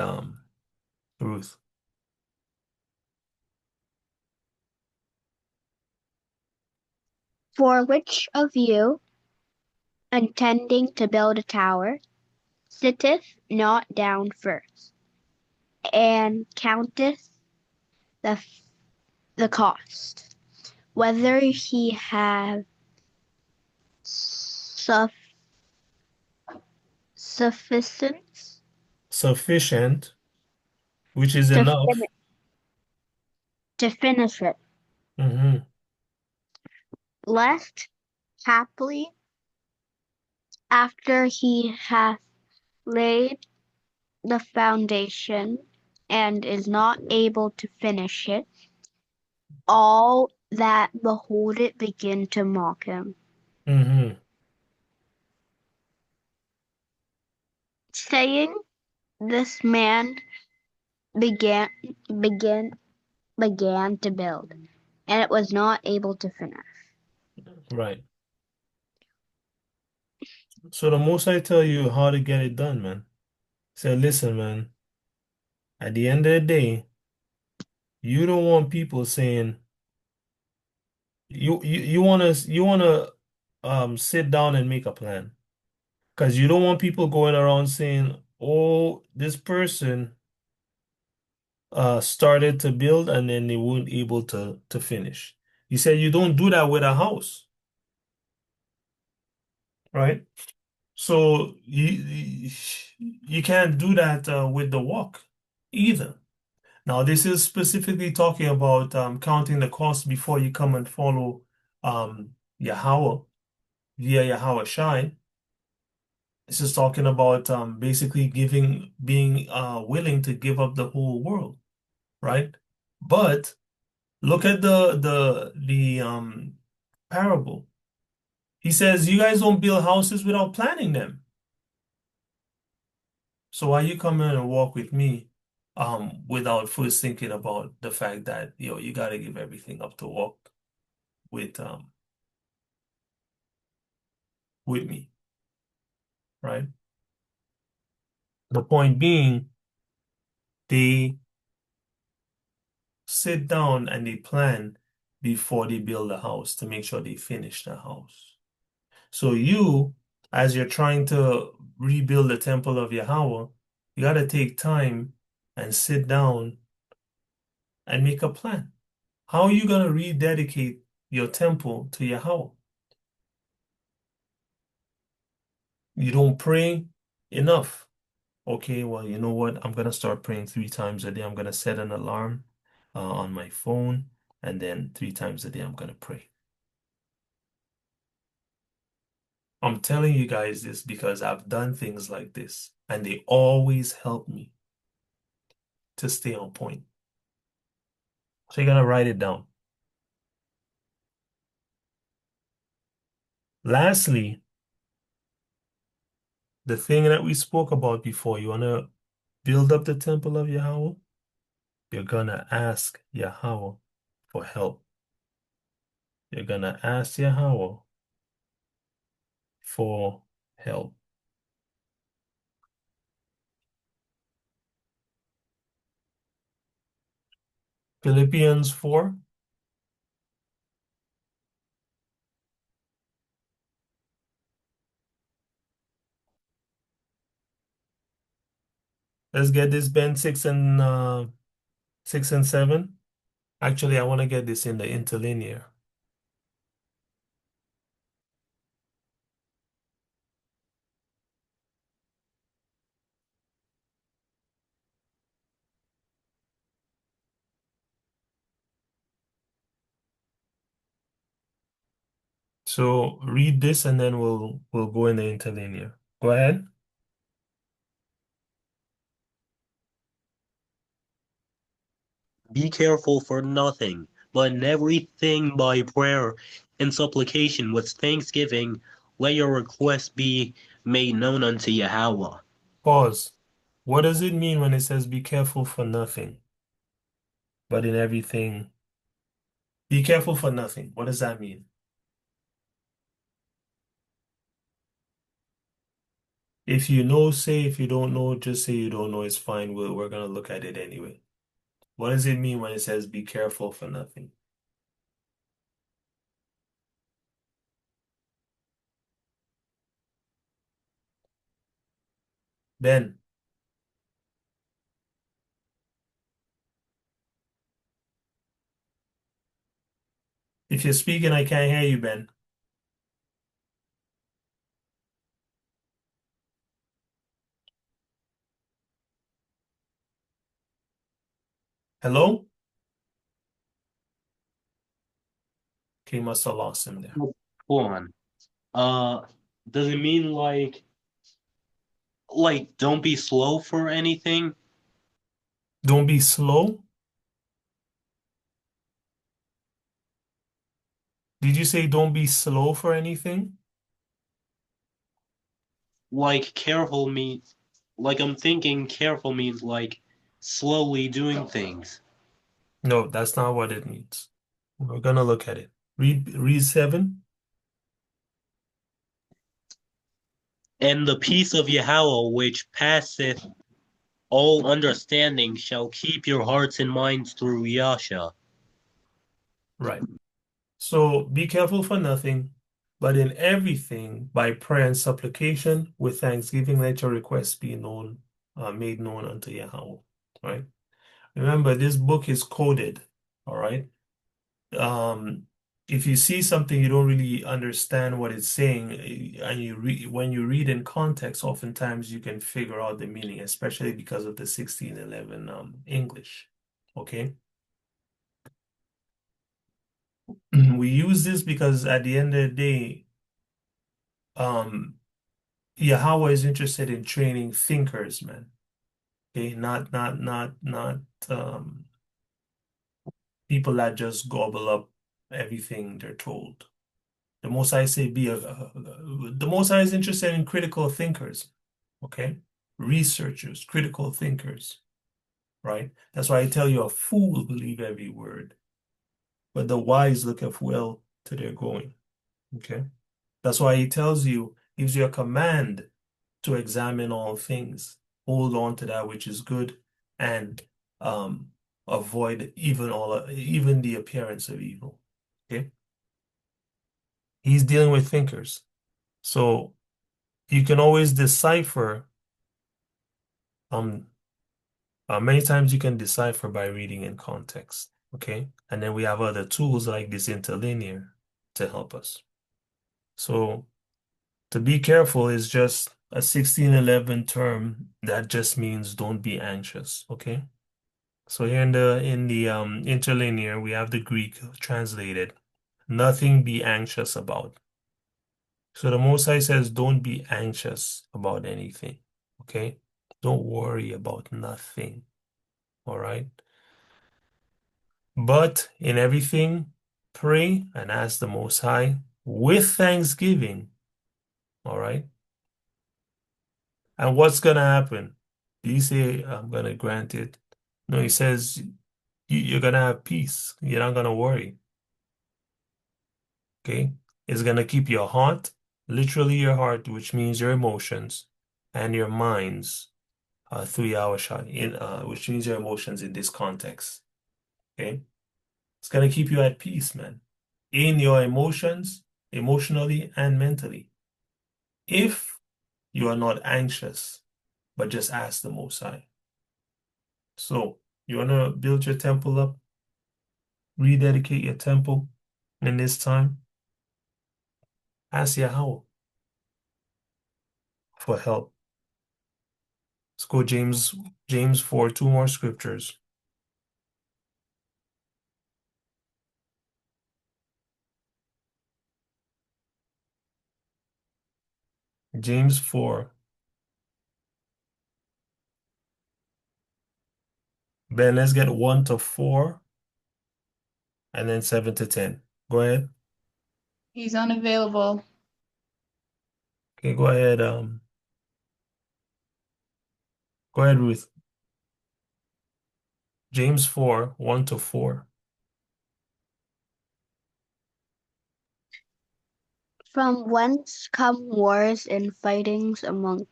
A: Ruth.
C: For which of you, intending to build a tower, sitteth not down first, and counteth the, the cost, whether he have sufficient
A: Sufficient, which is
C: to,
A: enough.
C: to finish it,
A: Mm-hmm.
C: lest haply after he hath laid the foundation and is not able to finish it, all that behold it begin to mock him,
A: Mm-hmm.
C: saying, This man began began began to build, and it was not able to finish.
A: Right. So the most I tell you how to get it done, man. Say, listen, man, at the end of the day, you don't want people saying you wanna sit down and make a plan. Because you don't want people going around saying, oh, this person started to build and then they weren't able to finish. You said you don't do that with a house, right? So you can't do that with the walk either. Now, this is specifically talking about counting the cost before you come and follow Yahawah via Yahawah Shai. This is talking about basically being willing to give up the whole world, right? But look at the parable. He says, you guys don't build houses without planning them. So why you come in and walk with me without first thinking about the fact that you gotta give everything up to walk with with me, right? The point being, they sit down and they plan before they build a house to make sure they finish the house. So you, as you're trying to rebuild the temple of Yahawah, you got to take time and sit down and make a plan. How are you going to rededicate your temple to Yahawah? You don't pray enough. Okay, well, you know what? I'm going to start praying 3 times a day. I'm going to set an alarm on my phone, and then 3 times a day, I'm going to pray. I'm telling you guys this because I've done things like this, and they always help me to stay on point. So you gotta write it down. Lastly, the thing that we spoke about before, you wanna build up the temple of Yahawah, you're gonna ask Yahawah for help. You're gonna ask Yahawah for help. Philippians 4. Let's get this, Ben, 6 and 7. Actually, I want to get this in the interlinear. So read this and then we'll go in the interlinear. Go ahead.
B: Be careful for nothing, but in everything by prayer and supplication with thanksgiving, let your requests be made known unto Yahawah.
A: Pause. What does it mean when it says be careful for nothing, but in everything? Be careful for nothing. What does that mean? If you know, say. If you don't know, just say you don't know. It's fine. We're gonna look at it anyway. What does it mean when it says be careful for nothing? Ben, if you're speaking, I can't hear you, Ben. Hello? Okay, must have lost him there.
B: Hold on. Uh, does it mean like don't be slow for anything?
A: Don't be slow. Did you say don't be slow for anything?
B: Like careful means like I'm thinking careful means like slowly doing things.
A: No, that's not what it means. We're gonna look at it. Read 7.
B: And the peace of Yahawah which passeth all understanding shall keep your hearts and minds through Yasha.
A: Right. So be careful for nothing, but in everything, by prayer and supplication, with thanksgiving, let your requests be known, made known unto Yahweh. Right? Remember, this book is coded. All right. Um, if you see something you don't really understand what it's saying, and when you read in context, oftentimes you can figure out the meaning, especially because of the 1611 English. Okay. We use this because at the end of the day, um, Yahawah is interested in training thinkers, man. Okay, not um people that just gobble up everything they're told. The Most High say the Most High is interested in critical thinkers, okay? Researchers, critical thinkers, right? That's why I tell you a fool will believe every word, but the wise looketh well to their going, okay? That's why he tells you, gives you a command to examine all things, hold on to that which is good, and um, avoid even the appearance of evil. Okay, he's dealing with thinkers, so you can always decipher. Um, Many times you can decipher by reading in context. Okay, and then we have other tools like this interlinear to help us. So to be careful is just a 1611 term that just means don't be anxious. Okay. So here in the interlinear, we have the Greek translated, nothing be anxious about. So the Most High says, don't be anxious about anything. Okay? Don't worry about nothing. All right? But in everything, pray and ask the Most High with thanksgiving. All right? And what's gonna happen? Did he say, I'm gonna grant it? No, he says you're gonna have peace. You're not gonna worry. Okay? It's going to keep your heart, literally your heart, which means your emotions, and your minds through Yahawah, which means your emotions in this context. Okay? It's going to keep you at peace, man, in your emotions, emotionally and mentally. If you are not anxious, but just ask the Most High. So, you want to build your temple up, rededicate your temple in this time? Ask Yahawah for help. Let's go James 4, two more scriptures. James 4. Ben, let's get 1 to 4 and then 7 to 10. Go ahead.
D: He's unavailable.
A: Okay, go ahead. Go ahead, Ruth. James 4, 1 to 4.
C: From whence come wars and fightings among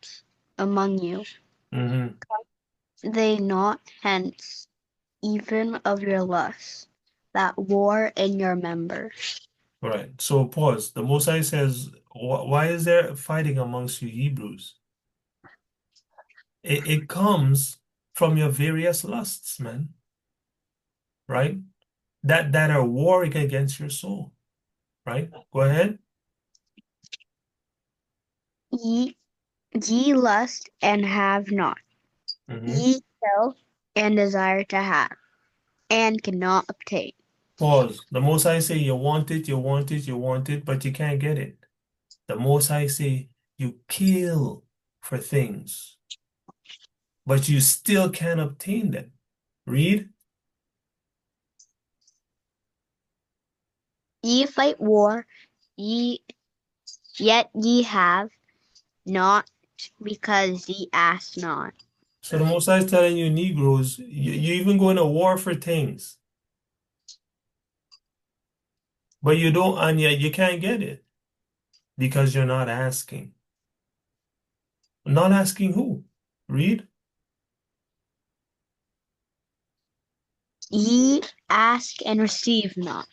C: you?
A: Mm-hmm.
C: They not hence, even of your lusts, that war in your members.
A: All right. So pause. The Most High says, why is there fighting amongst you Hebrews? It comes from your various lusts, man. Right? That are warring against your soul. Right? Go ahead.
C: Ye, ye lust and have not.
A: Mm-hmm.
C: Ye kill and desire to have, and cannot obtain.
A: Pause. The Most High say you want it, you want it, you want it, but you can't get it. The Most High say you kill for things, but you still can't obtain them. Read.
C: Ye fight war, ye yet ye have not, because ye ask not.
A: So the Most High is telling you, Negroes, you even going to war for things, but you don't, and yet you can't get it because you're not asking. Not asking who? Read.
C: Ye ask and receive not,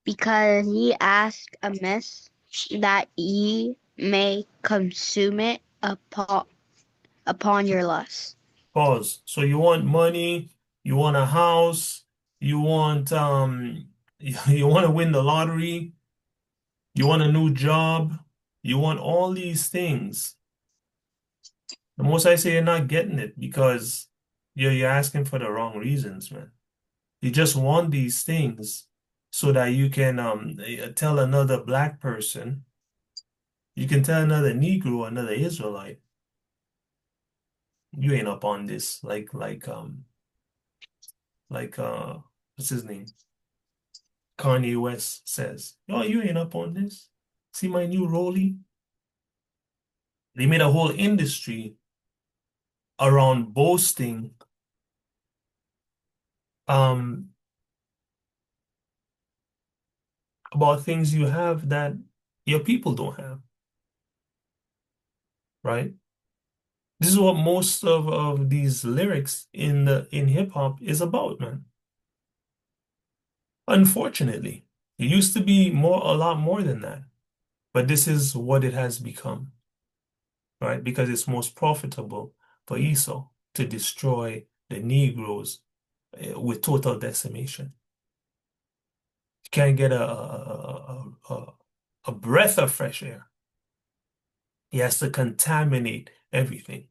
C: because ye ask amiss, that ye may consume it upon your lust.
A: Pause. So you want money, you want a house, you want you want to win the lottery, you want a new job, you want all these things. The most I say you're not getting it because you're asking for the wrong reasons, man. You just want these things so that you can tell another black person, you can tell another Negro, another Israelite, you ain't up on this like what's his name? Kanye West says, "Oh, you ain't up on this. See my new rollie?" They made a whole industry around boasting um about things you have that your people don't have, right? This is what most of these lyrics in hip hop is about, man. Unfortunately, it used to be a lot more than that, but this is what it has become, right? Because it's most profitable for Esau to destroy the Negroes with total decimation. You can't get a breath of fresh air. He has to contaminate everything.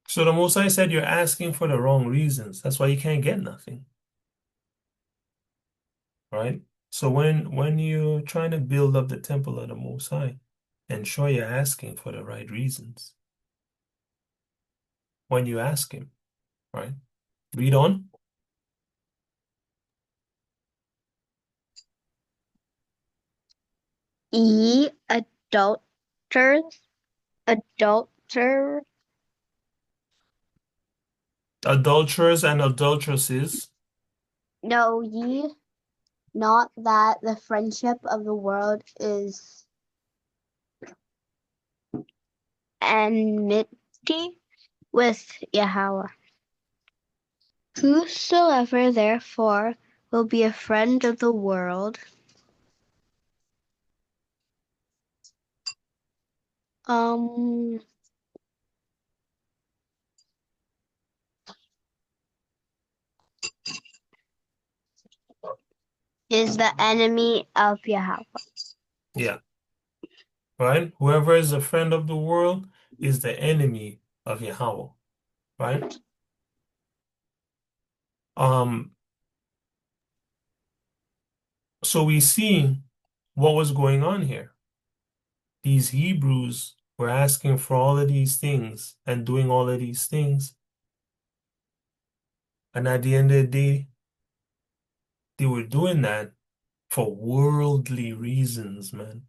A: So the Most High said you're asking for the wrong reasons. That's why you can't get nothing, right? So when you're trying to build up the temple of the Most High, ensure you're asking for the right reasons when you ask Him, right? Read on.
C: Ye adulterers, adulter,
A: Adulterers and adulteresses.
C: know ye not that the friendship of the world is enmity with Yahawah. Whosoever therefore will be a friend of the world, um, is the enemy of Yahawah.
A: Yeah, right? Whoever is a friend of the world is the enemy of Yahawah, right? Um, so we see what was going on here. These Hebrews were asking for all of these things and doing all of these things. And at the end of the day, they were doing that for worldly reasons, man.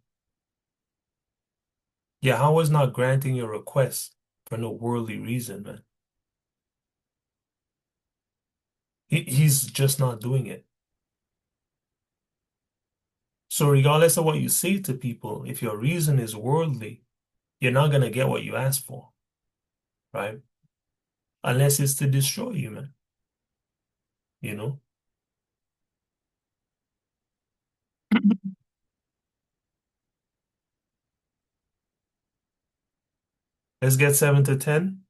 A: Yahweh's not granting your request for no worldly reason, man. He's just not doing it. So regardless of what you say to people, if your reason is worldly, you're not gonna get what you ask for, right? Unless it's to destroy you, man. You know? Let's get 7 to 10.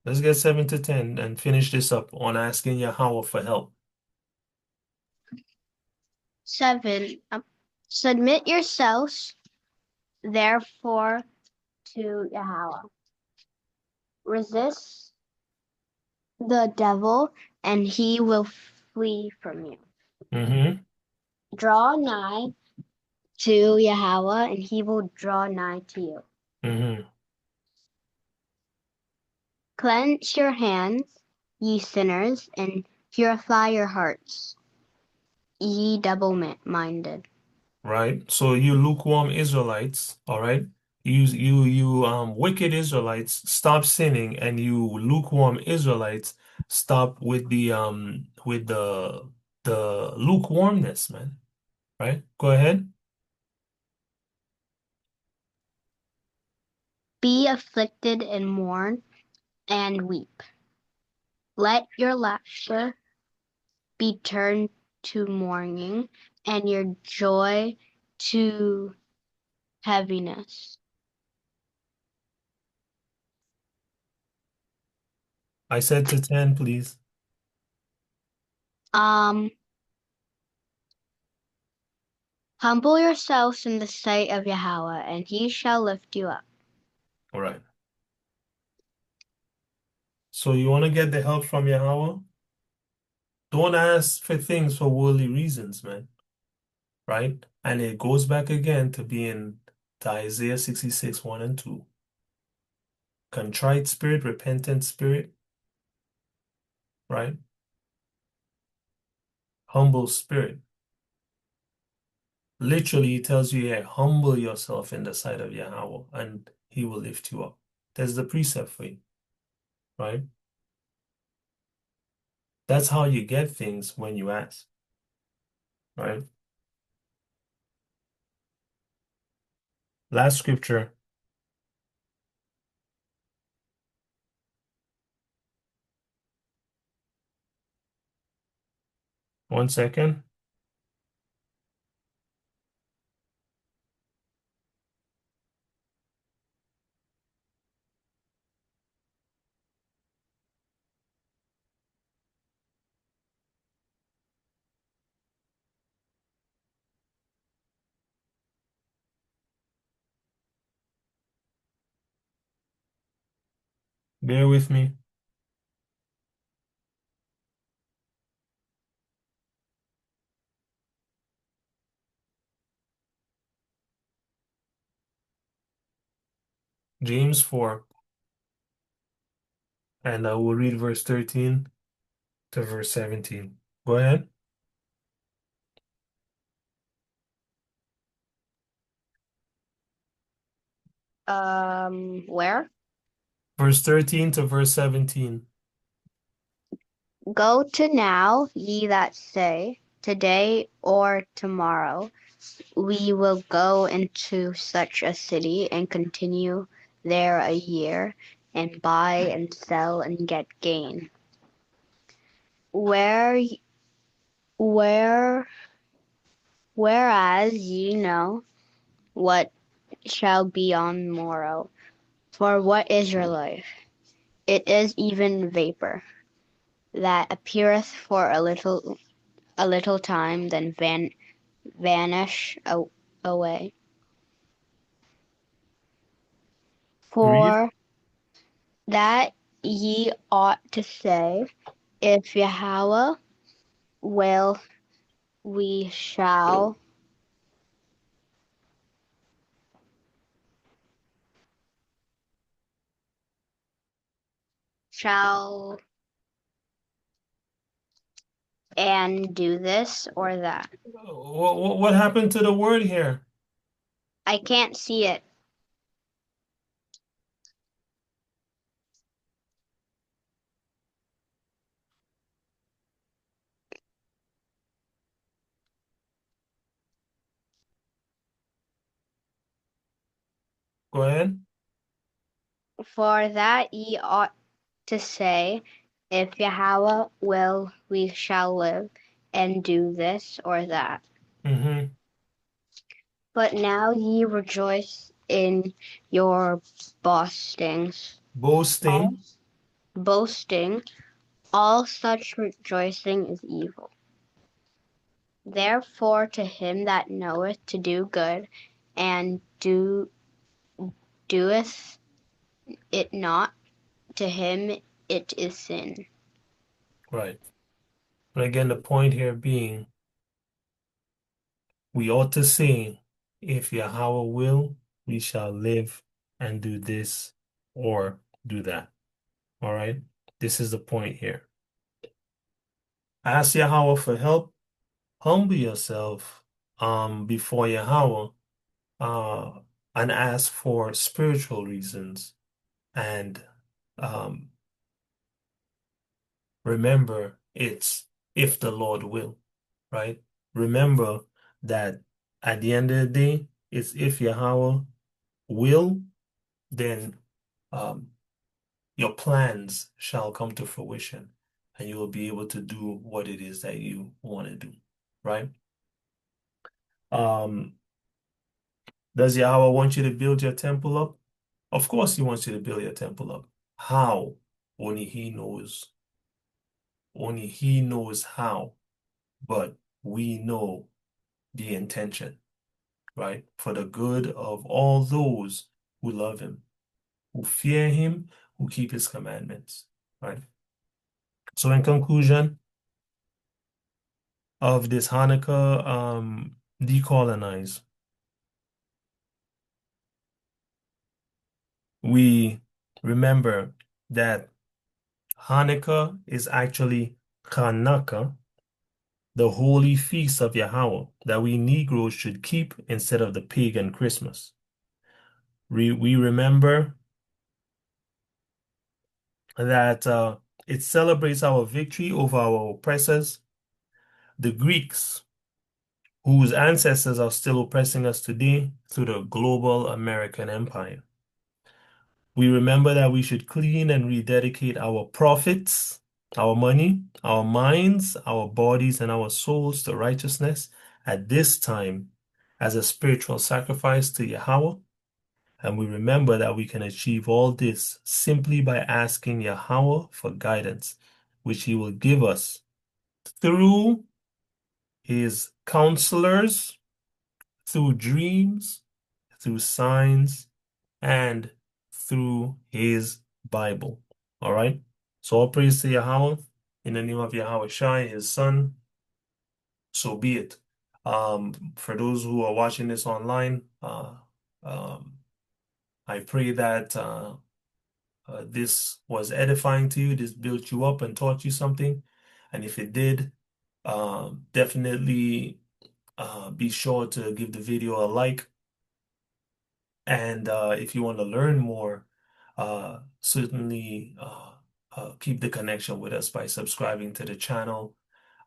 A: Let's get 7 to 10 and finish this up on asking Yahweh for help.
C: 7. Submit yourselves therefore to Yahawah. Resist the devil, and he will flee from you.
A: Mm-hmm.
C: Draw nigh to Yahawah, and he will draw nigh to you.
A: Mm-hmm.
C: Cleanse your hands, ye sinners, and purify your hearts, ye double-minded.
A: Right? So you lukewarm Israelites, all right? You wicked Israelites, stop sinning, and you lukewarm Israelites, stop with the lukewarmness, man. Right? Go ahead.
C: Be afflicted and mourn and weep. Let your laughter be turned to mourning, and your joy to heaviness.
A: I said to 10, please.
C: Humble yourselves in the sight of Yahawah, and he shall lift you up.
A: All right. So you want to get the help from Yahawah? Don't ask for things for worldly reasons, man. Right? And it goes back again to Isaiah 66, 1 and 2. Contrite spirit, repentant spirit, right? Humble spirit. Literally, it tells you here, humble yourself in the sight of Yahawah, and he will lift you up. That's the precept for you, right? That's how you get things when you ask, right? Last scripture. One second. Bear with me. James 4, and I will read verse 13 to verse 17. Go ahead.
C: Where?
A: Verse 13 to verse 17.
C: Go to now, ye that say, today or tomorrow, we will go into such a city and continue there a year, and buy and sell and get gain. Where, where, whereas ye know what shall be on morrow. For what is your life? It is even vapor, that appeareth for a little time, then vanish away.
A: Read.
C: For that ye ought to say, if Yahawah will, we shall and do this or that.
A: What happened to the word here?
C: I can't see it.
A: Go ahead.
C: For that ye ought to say, if Yahawah will, we shall live and do this or that.
A: Mm-hmm.
C: But now ye rejoice in your boastings. All
A: Boasting.
C: boasting, all such rejoicing is evil. Therefore, to him that knoweth to do good and doeth it not, to him it is sin.
A: Right. But again, the point here being, we ought to say, if Yahawah will, we shall live and do this or do that. All right? This is the point here. Ask Yahawah for help. Humble yourself before Yahawah uh, and ask for spiritual reasons. And um, remember, it's if the Lord will, right? Remember that at the end of the day, it's if Yahawah will, then um, your plans shall come to fruition and you will be able to do what it is that you want to do, right? Um, does Yahawah want you to build your temple up? Of course, he wants you to build your temple up. How? Only he knows. Only he knows how. But we know the intention, right? For the good of all those who love him, who fear him, who keep his commandments. right? So in conclusion of this Hanukkah, decolonize, we remember that Hanukkah is actually Chanukah, the holy feast of Yahawah that we Negroes should keep instead of the pagan Christmas. We remember that it celebrates our victory over our oppressors, the Greeks, whose ancestors are still oppressing us today through the global American empire. We remember that we should clean and rededicate our profits, our money, our minds, our bodies, and our souls to righteousness at this time as a spiritual sacrifice to Yahawah. And we remember that we can achieve all this simply by asking Yahawah for guidance, which He will give us through His counselors, through dreams, through signs, and through His Bible. All right? So all praise to Yahawah in the name of Yahweh Shai, His Son. So be it. For those who are watching this online, I pray that this was edifying to you, this built you up and taught you something. And if it did, definitely be sure to give the video a like. And if you want to learn more, certainly keep the connection with us by subscribing to the channel,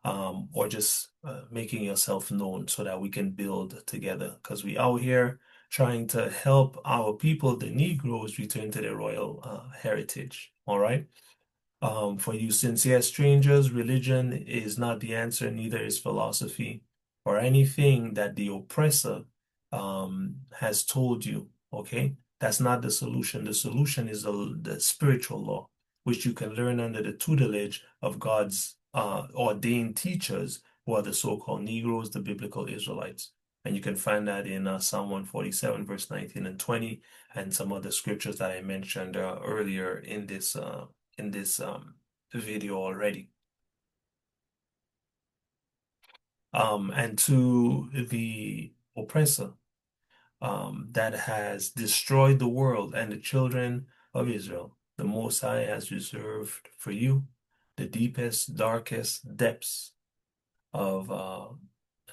A: or just making yourself known so that we can build together. Because we out here trying to help our people, the Negroes, return to their royal heritage. All right. For you sincere strangers, religion is not the answer, neither is philosophy or anything that the oppressor has told you. Okay, that's not the solution. The solution is the spiritual law, which you can learn under the tutelage of God's ordained teachers, who are the so-called Negroes, the biblical Israelites. And you can find that in Psalm 147, verse 19 and 20, and some other scriptures that I mentioned earlier in this video already. And to the oppressor that has destroyed the world and the children of Israel, the Most High has reserved for you the deepest, darkest depths of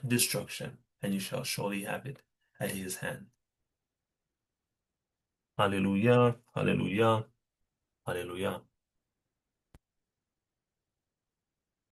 A: destruction, and you shall surely have it at His hand. Hallelujah, hallelujah, hallelujah.